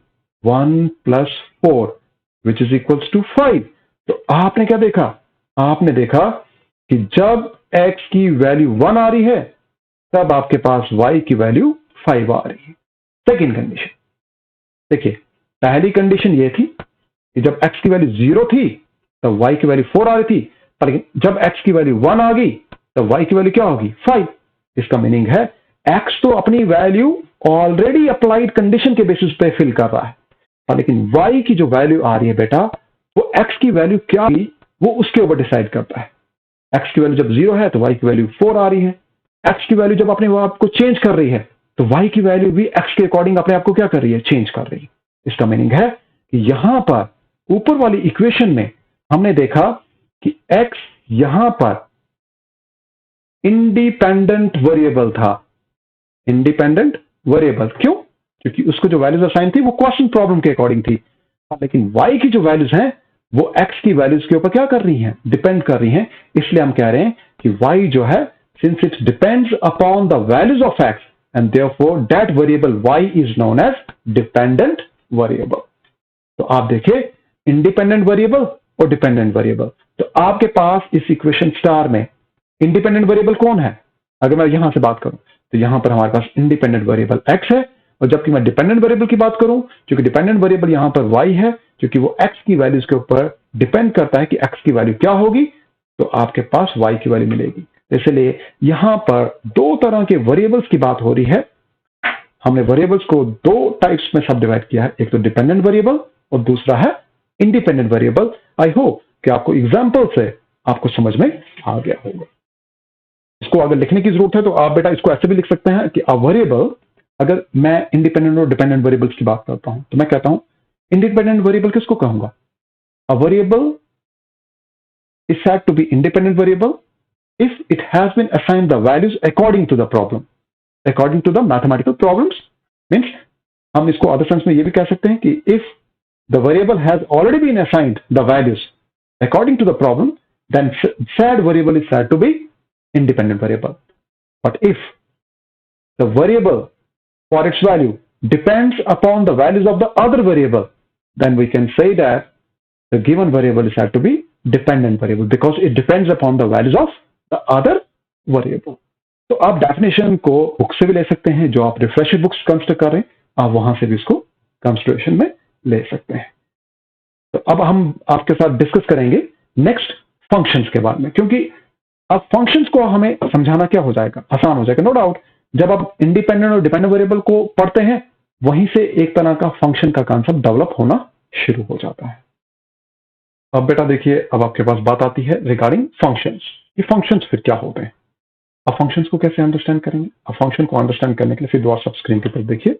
1 plus 4 which is equals to 5। तो आपने क्या देखा? आपने देखा कि जब x की वैल्यू 1 आ रही है तब आपके पास y की वैल्यू 5 आ रही है। सेकेंड कंडीशन देखिए, पहली कंडीशन ये थी कि जब x की वैल्यू 0 थी तब y की वैल्यू 4 आ रही थी, पर जब x की वैल्यू 1 आ गई तब y की वैल्यू क्या होगी? 5। इसका मीनिंग है x तो अपनी वैल्यू ऑलरेडी अप्लाइड कंडीशन के बेसिस पे फिल कर रहा है, पर लेकिन y की जो वैल्यू आ रही है बेटा, वो x की वैल्यू क्या थी वो उसके ऊपर डिसाइड करता है। x की वैल्यू जब 0 है तो y की वैल्यू 4 आ रही है। x की वैल्यू जब अपने आप को चेंज कर रही है तो y की वैल्यू भी x के अकॉर्डिंग अपने आप को क्या कर रही है? चेंज कर रही है। इसका मीनिंग है कि यहां पर ऊपर वाली इक्वेशन में हमने देखा कि x यहां पर इंडिपेंडेंट वेरिएबल था। इंडिपेंडेंट वेरिएबल क्यों? क्योंकि उसको जो वैल्यूज असाइन थी वो क्वेश्चन प्रॉब्लम के अकॉर्डिंग थी, लेकिन y की जो वैल्यूज हैं वो x की वैल्यूज के ऊपर क्या कर रही हैं? डिपेंड कर रही हैं। इसलिए हम कह रहे हैं कि y जो है, since it depends upon the values of x and therefore that variable y is known age dependent variable. तो आप देखिए, इंडिपेंडेंट वेरिएबल और डिपेंडेंट वेरिएबल। तो आपके पास इस इक्वेशन स्टार में इंडिपेंडेंट वेरिएबल कौन है? अगर मैं यहां से बात करूं तो यहां पर हमारे पास इंडिपेंडेंट वेरिएबल x है, और जबकि मैं डिपेंडेंट वेरिएबल की बात करूं, क्योंकि डिपेंडेंट वेरिएबल यहां पर y है, क्योंकि वो x की वैल्यूज के ऊपर डिपेंड करता है कि x की वैल्यू क्या होगी, तो आपके पास y की वैल्यू मिलेगी। इसलिए यहां पर दो तरह के वेरिएबल्स की बात हो रही है। हमने वेरिएबल्स को दो टाइप्स में सब डिवाइड किया है, एक तो डिपेंडेंट वेरिएबल और दूसरा है इंडिपेंडेंट वेरिएबल। आई होप कि आपको एग्जाम्पल से आपको समझ में आ गया होगा। इसको अगर लिखने की जरूरत है तो आप बेटा इसको ऐसे भी लिख सकते हैं कि अ वेरिएबल, अगर मैं इंडिपेंडेंट और डिपेंडेंट वेरिएबल्स की बात करता हूं तो मैं कहता हूं इंडिपेंडेंट वेरिएबल किसको कहूंगा? A variable is said to be independent variable if it has been assigned the values according to the problem, according to the mathematical problems। Means हम इसको अदर सेंस में ये भी कह सकते हैं कि if the variable has already been assigned the values according to the problem, then said variable is said to be independent variable। But if the variable for its value depends upon the values of the other variable, then we can say that the given variable is said to be dependent variable because it depends upon the values of the other variable। तो आप definition को book से भी ले सकते हैं, जो आप रिफ्रेशर बुक्स कंसिडर कर रहे हैं आप वहां से भी इसको कंसिडरेशन में ले सकते हैं। तो अब हम आपके साथ डिस्कस करेंगे नेक्स्ट फंक्शंस के बारे में, क्योंकि अब फंक्शंस को हमें समझाना क्या हो जाएगा? आसान हो जाएगा, नो डाउट। जब आप इंडिपेंडेंट और डिपेंडेंट वेरिएबल को पढ़ते हैं वहीं से एक तरह का फंक्शन का कॉन्सेप्ट डेवलप होना शुरू हो जाता है। अब बेटा देखिए, अब आपके पास बात आती है रिगार्डिंग फंक्शंस। ये फंक्शंस फिर क्या होते हैं? अब फंक्शंस को कैसे अंडरस्टैंड करेंगे? अब फंक्शन को अंडरस्टैंड करने के लिए फिर दोबारा सब स्क्रीन के ऊपर देखिए।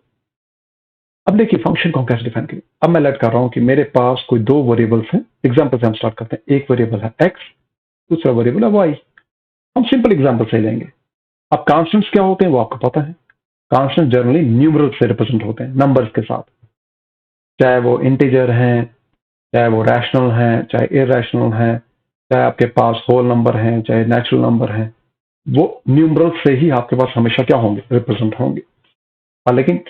अब देखिए फंक्शन को हम कैसे डिफाइन करें। अब मैं लेट कर रहा हूं कि मेरे पास कोई दो वेरिएबल्स हैं। एग्जांपल से हम स्टार्ट करते हैं। एक वेरिएबल है x, दूसरा वेरिएबल है y। हम सिंपल एग्जांपल से लेंगे। अब कांस्टेंट्स क्या होते हैं वो आपको पता है। कांस्टेंट जनरली न्यूमरल से रिप्रेजेंट होते हैं, नंबर्स के साथ। चाहे वो इंटीजर हैं, चाहे वो रैशनल हैं, चाहे इरैशनल हैं, चाहे आपके पास होल नंबर हैं, चाहे नेचुरल नंबर हैं, वो न्यूमरल से ही आपके पास हमेशा क्या होंगे, रिप्रेजेंट होंगे। लेकिन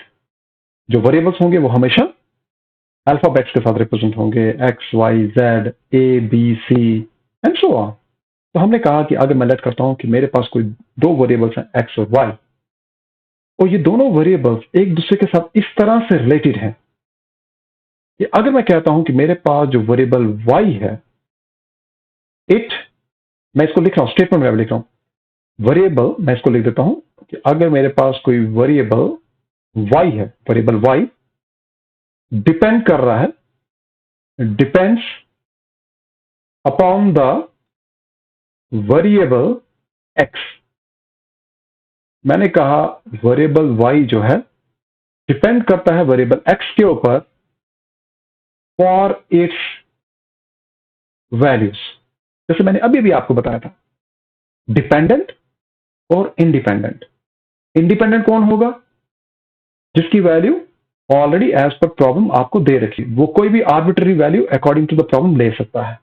जो वेरिएबल्स होंगे वो हमेशा अल्फाबेट्स के साथ रिप्रेजेंट होंगे, x y z a b c and so on. तो हमने कहा कि अगर मैं लेट करता हूं कि मेरे पास कोई दो वेरिएबल्स हैं एक्स और वाई, और ये दोनों वेरिएबल्स एक दूसरे के साथ इस तरह से रिलेटेड हैं कि अगर मैं कहता हूं कि मेरे पास जो वेरिएबल वाई है, इट, मैं इसको लिख रहा हूं, स्टेटमेंट में लिख रहा हूं वेरिएबल, मैं इसको लिख देता हूं कि अगर मेरे पास कोई वेरिएबल वाई है, वेरिएबल वाई डिपेंड कर रहा है, depends upon the variable x. मैंने कहा वेरिएबल वाई जो है डिपेंड करता है वेरिएबल एक्स के ऊपर फॉर इट्स वैल्यूज। जैसे मैंने अभी भी आपको बताया था, डिपेंडेंट और इंडिपेंडेंट। इंडिपेंडेंट कौन होगा? जिसकी वैल्यू ऑलरेडी एज पर प्रॉब्लम आपको दे रखी, वो कोई भी arbitrary value according to the problem ले सकता है।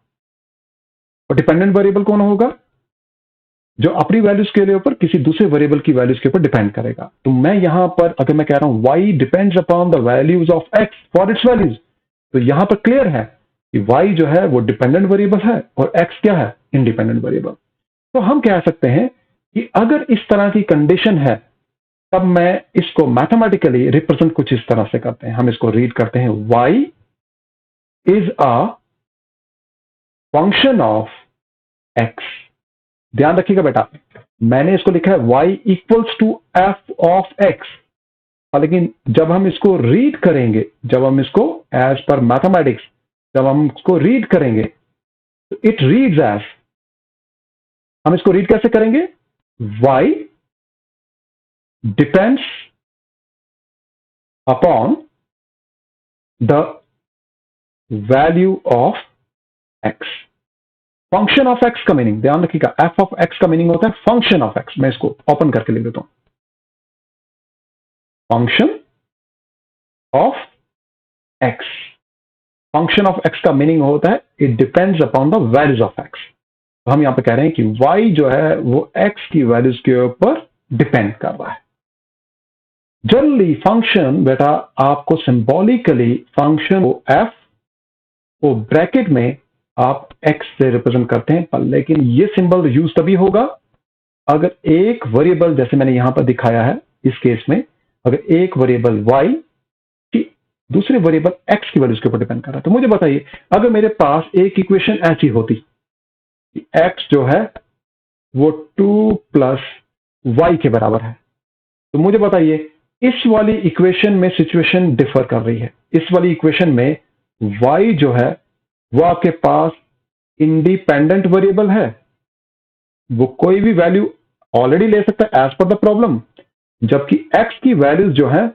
और डिपेंडेंट वेरिएबल कौन होगा? जो अपनी वैल्यूज के ऊपर किसी दूसरे वेरिएबल की वैल्यूज के ऊपर डिपेंड करेगा। तो मैं यहां पर अगर मैं कह रहा हूं y depends upon the values of x for its values, तो यहां पर क्लियर है कि y जो है वो डिपेंडेंट वेरिएबल है और x क्या है? Independent variable. तो हम कह सकते हैं कि अगर इस तरह की कंडीशन है, तब मैं इसको मैथमेटिकली रिप्रेजेंट कुछ इस तरह से करते हैं। हम इसको रीड करते हैं, y is a function of x। ध्यान रखिएगा बेटा, मैंने इसको लिखा है y equals to f of x, लेकिन जब हम इसको रीड करेंगे, जब हम इसको एज पर मैथमेटिक्स जब हम इसको रीड करेंगे, तो इट रीड्स एज, हम इसको रीड कैसे करेंगे? y depends upon the value of x। Function of x का मीनिंग ध्यान रखिएगा, f ऑफ x का मीनिंग होता है फंक्शन ऑफ x। मैं इसको ओपन करके लिख देता हूं, function of x। Function of x का मीनिंग होता है it depends upon the values of x। तो हम यहां पे कह रहे हैं कि y जो है वो x की वैल्यूज के ऊपर डिपेंड कर रहा है। जनरली फंक्शन बेटा आपको सिंबॉलिकली फंक्शन को f को ब्रैकेट में आप x से रिप्रेजेंट करते हैं, पर लेकिन ये सिंबल यूज तभी होगा अगर एक वेरिएबल, जैसे मैंने यहां पर दिखाया है इस केस में, अगर एक वेरिएबल y की दूसरे वेरिएबल x की वैल्यूज के ऊपर डिपेंड कर रहा है। तो मुझे बताइए, अगर मेरे पास एक इक्वेशन ऐसी होती कि x जो है वो 2 प्लस y के बराबर है, तो मुझे बताइए इस वाली इक्वेशन में सिचुएशन डिफर कर रही है। इस वाली इक्वेशन में y जो है वो आपके पास इंडिपेंडेंट वेरिएबल है, वो कोई भी वैल्यू ऑलरेडी ले सकता है एज पर द प्रॉब्लम, जबकि x की वैल्यूज जो है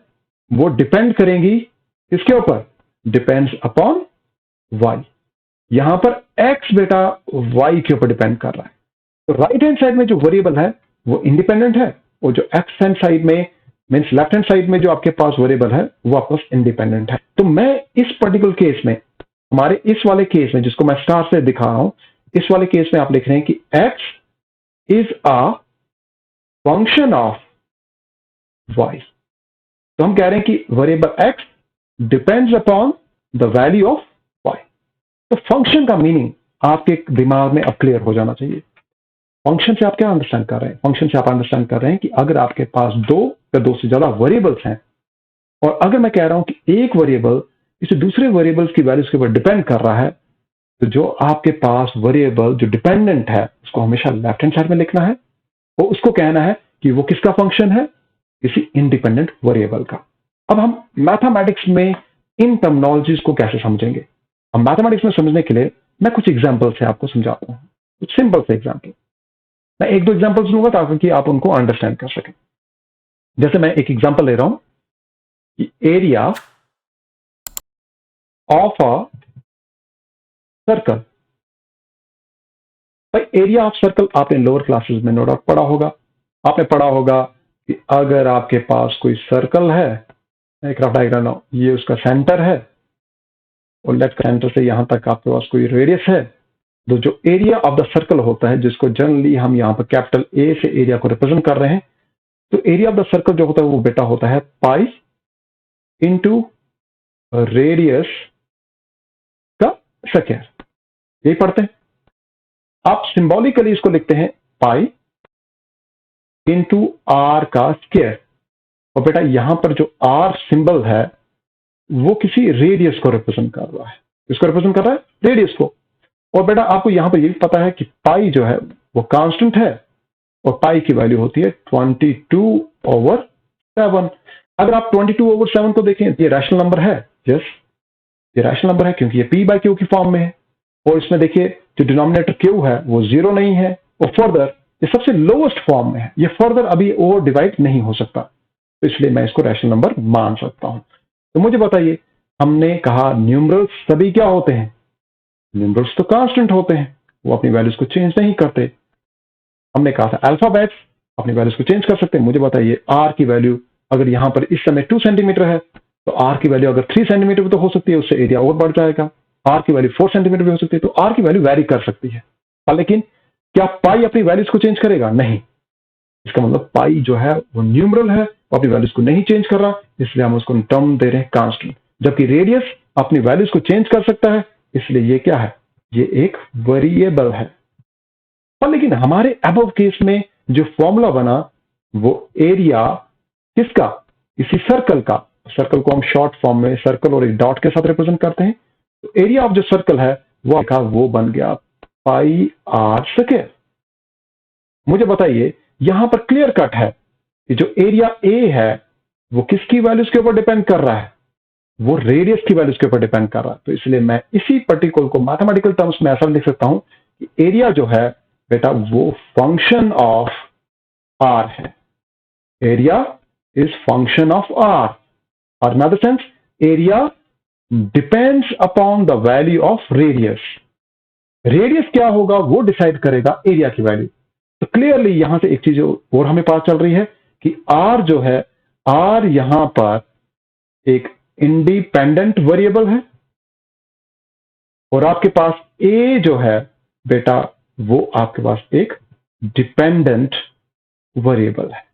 वो डिपेंड करेंगी इसके ऊपर, डिपेंड्स अपॉन y। यहां पर x बेटा y के ऊपर डिपेंड कर रहा है। तो राइट हैंड साइड में जो वेरिएबल है वो इंडिपेंडेंट है, और जो एक्स हैंड साइड में मीन्स लेफ्ट हैंड साइड में जो आपके पास वेरिएबल है वो आपके पास इंडिपेंडेंट है। तो मैं इस पर्टिकुलर केस में, हमारे इस वाले केस में जिसको मैं स्टार से दिखा रहा हूं, इस वाले केस में आप लिख रहे हैं कि x is a function of y। तो हम कह रहे हैं कि variable x depends upon the value of y। तो फंक्शन का मीनिंग आपके दिमाग में अब क्लियर हो जाना चाहिए। फंक्शन से आप क्या अंडरस्टैंड कर रहे हैं? फंक्शन से आप अंडरस्टैंड कर रहे हैं कि अगर आपके पास दो या दो से ज्यादा वेरिएबल्स हैं, और अगर मैं कह रहा हूं कि एक वेरिएबल इसे दूसरे वेरिएबल्स की वैल्यूज के ऊपर डिपेंड कर रहा है, तो जो आपके पास वेरिएबल जो डिपेंडेंट है उसको हमेशा लेफ्ट हैंड साइड में लिखना है, और उसको कहना है कि वो किसका फंक्शन है? किसी इंडिपेंडेंट वेरिएबल का। अब हम मैथमेटिक्स में इन टर्मिनोलॉजीज को कैसे समझेंगे? अब मैथमेटिक्स में समझने के लिए मैं कुछ एग्जाम्पल से आपको समझाता हूं, कुछ सिंपल से एग्जाम्पल। मैं एक दो एग्जाम्पल्स लूंगा ताकि आप उनको अंडरस्टैंड कर सकें। जैसे मैं एक एग्जाम्पल ले रहा हूं कि एरिया ऑफ अ सर्कल। भाई एरिया ऑफ सर्कल आपने लोअर क्लासेस में नो डाउट पढ़ा होगा। आपने पढ़ा होगा कि अगर आपके पास कोई सर्कल है, एक रफ डायग्राम, ये उसका सेंटर है, और लेट्स सेंटर से यहां तक आपके पास कोई रेडियस है, तो जो एरिया ऑफ द सर्कल होता है, जिसको जनरली हम यहाँ पर कैपिटल ए से एरिया को रिप्रेजेंट कर रहे हैं, तो एरिया ऑफ द सर्कल जो होता है वो बेटा होता है पाई इंटू रेडियस का स्क्वायर। यही पढ़ते हैं। आप सिंबॉलिकली इसको लिखते हैं पाई इंटू आर का स्क्वायर। और बेटा यहां पर जो आर सिंबल है वो किसी रेडियस को रिप्रेजेंट कर रहा है। किसको रिप्रेजेंट कर रहा है? रेडियस को। और बेटा आपको यहां पर ये भी पता है कि पाई जो है वो कांस्टेंट है और पाई की वैल्यू होती है 22/7। अगर आप 22/7 को देखें, ये रैशनल नंबर है। यस, ये रैशनल नंबर है क्योंकि ये पी बाई क्यू की फॉर्म में है। और इसमें देखिए जो डिनोमिनेटर क्यू है वो 0 नहीं है, और फर्दर ये सबसे लोएस्ट फॉर्म में है, ये फर्दर अभी ओवर डिवाइड नहीं हो सकता, तो इसलिए मैं इसको रैशनल नंबर मान सकता हूं। तो मुझे बताइए, हमने कहा न्यूमरल्स सभी क्या होते हैं? न्यूमरल्स तो कांस्टेंट होते हैं, वो अपनी वैल्यूज को चेंज नहीं करते। हमने कहा था अल्फाबेट्स अपनी वैल्यूज को चेंज कर सकते हैं। मुझे बताइए आर की वैल्यू अगर यहां पर इस समय 2 सेंटीमीटर है, तो आर की वैल्यू अगर 3 सेंटीमीटर भी तो हो सकती है, उससे एरिया और बढ़ जाएगा। आर की वैल्यू 4 सेंटीमीटर भी हो सकती है, तो आर की वैल्यू वैरी कर सकती है। लेकिन क्या पाई अपनी वैल्यूज को चेंज करेगा? नहीं। इसका मतलब पाई जो है वो न्यूमरल है, वो अपनी वैल्यूज को नहीं चेंज कर रहा, इसलिए हम उसको टर्म दे रहे हैं कांस्टेंट। जबकि रेडियस अपनी वैल्यूज को चेंज कर सकता है, इसलिए ये क्या है? ये एक वेरिएबल है। पर लेकिन हमारे अबव केस में जो फॉर्मूला बना वो एरिया किसका? इसी सर्कल का। सर्कल को हम शॉर्ट फॉर्म में सर्कल और एक डॉट के साथ रिप्रेजेंट करते हैं। तो एरिया ऑफ जो सर्कल है वो बन गया पाई आर स्क्वायर। मुझे बताइए यहां पर क्लियर कट है कि जो एरिया ए है वो किसकी वैल्यूज के ऊपर डिपेंड कर रहा है? वो रेडियस की वैल्यूज के ऊपर डिपेंड कर रहा है। तो इसलिए मैं इसी पर्टिकुलर को मैथमेटिकल टर्म्स में ऐसा लिख सकता हूं कि एरिया जो है बेटा वो फंक्शन ऑफ आर है। Area is function of r, और in other sense area depends upon the value of radius. Radius क्या होगा वो डिसाइड करेगा एरिया की वैल्यू। तो क्लियरली यहां से एक चीज और हमें पता चल रही है कि आर जो है, आर यहां पर एक इंडिपेंडेंट वेरिएबल है, और आपके पास ए जो है बेटा वो आपके पास एक डिपेंडेंट वेरिएबल है।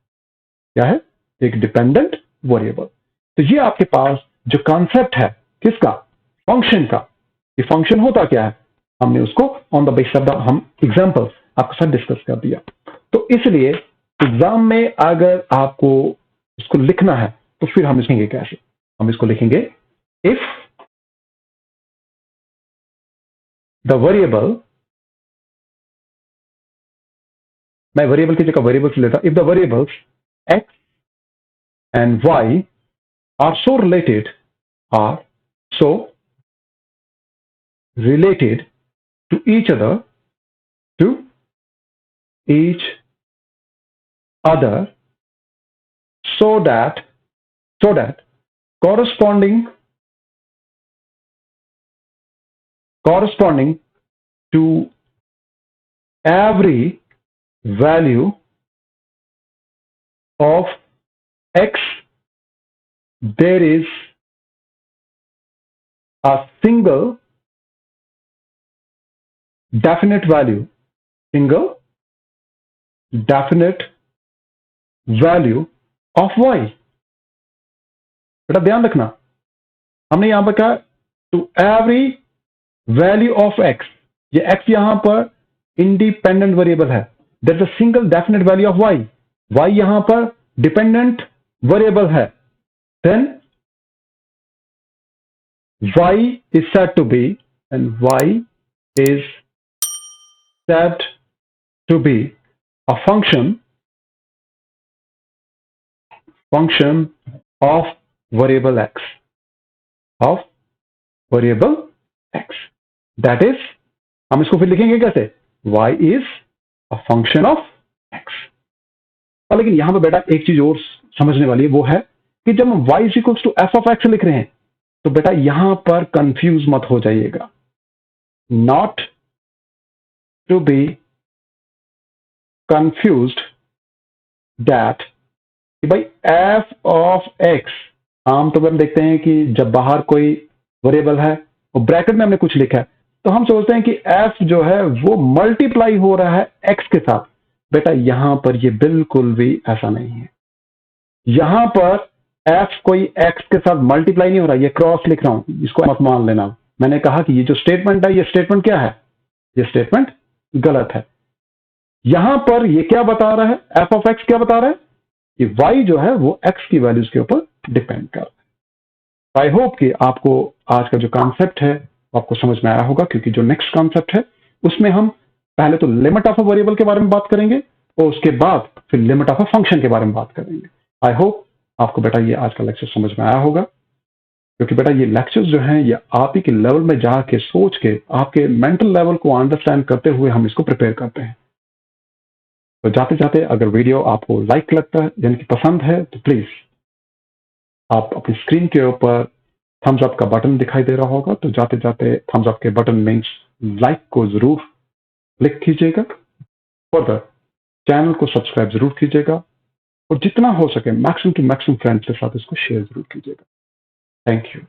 क्या है? एक डिपेंडेंट वेरिएबल। तो ये आपके पास जो कॉन्सेप्ट है किसका? फंक्शन का। ये फंक्शन होता क्या है हमने उसको on the basis of the हम एग्जांपल आपके साथ डिस्कस कर दिया। तो इसलिए एग्जाम में अगर आपको इसको लिखना है तो फिर हम लिखेंगे कैसे? हम इसको लिखेंगे इफ द वेरिएबल, मैं वेरिएबल की जगह वेरिएबल्स लेता, if the variables x and y are so related to each other so that corresponding to every value of x there is a single definite value of y। बेटा ध्यान रखना, हमने यहां पर कहा to every value of x, ये x यहां पर इंडिपेंडेंट वेरिएबल है, there is a single definite value of y, y यहां पर डिपेंडेंट वेरिएबल है, then y is said to be a function of variable x, that is, हम इसको फिर लिखेंगे कैसे? y is a function of x। लेकिन यहां पर बेटा एक चीज और समझने वाली है, वो है कि जब हम y is equals to f of x लिख रहे हैं तो बेटा यहां पर कंफ्यूज मत हो जाइएगा। Not to be confused that कि भाई f of x, आमतौर पर हम देखते हैं कि जब बाहर कोई वेरिएबल है और ब्रैकेट में हमने कुछ लिखा है, तो हम सोचते हैं कि f जो है वो मल्टीप्लाई हो रहा है x के साथ। बेटा यहां पर ये बिल्कुल भी ऐसा नहीं है। यहां पर f कोई x के साथ मल्टीप्लाई नहीं हो रहा, ये क्रॉस लिख रहा हूं, इसको मत मान लेना। मैंने कहा कि ये जो स्टेटमेंट है, ये स्टेटमेंट क्या है? ये स्टेटमेंट गलत है। यहां पर ये क्या बता रहा है? f ऑफ x क्या बता रहा है कि y जो है वो x की वैल्यूज के ऊपर डिपेंड कर रहा है। आई होप कि आपको आज का जो कॉन्सेप्ट है आपको समझ में आया होगा, क्योंकि जो नेक्स्ट कॉन्सेप्ट है उसमें हम पहले तो लिमिट ऑफ अ वेरिएबल के बारे में बात करेंगे और उसके बाद फिर लिमिट ऑफ अ फंक्शन के बारे में बात करेंगे। आई होप आपको बेटा ये आज का लेक्चर समझ में आया होगा, क्योंकि बेटा ये लेक्चर्स जो हैं ये आप ही के लेवल में जाके सोच के आपके मेंटल लेवल को अंडरस्टैंड करते हुए हम इसको प्रिपेयर करते हैं। तो जाते जाते अगर वीडियो आपको लाइक लगता है, यानी कि पसंद है, तो प्लीज आप अपनी स्क्रीन के ऊपर थम्स अप का बटन दिखाई दे रहा होगा, तो जाते जाते थम्स अप के बटन मीन्स लाइक को जरूर क्लिक कीजिएगा। फर्दर चैनल को सब्सक्राइब जरूर कीजिएगा और जितना हो सके मैक्सिमम टू मैक्सिमम फ्रेंड्स के साथ इसको शेयर जरूर कीजिएगा। Thank you.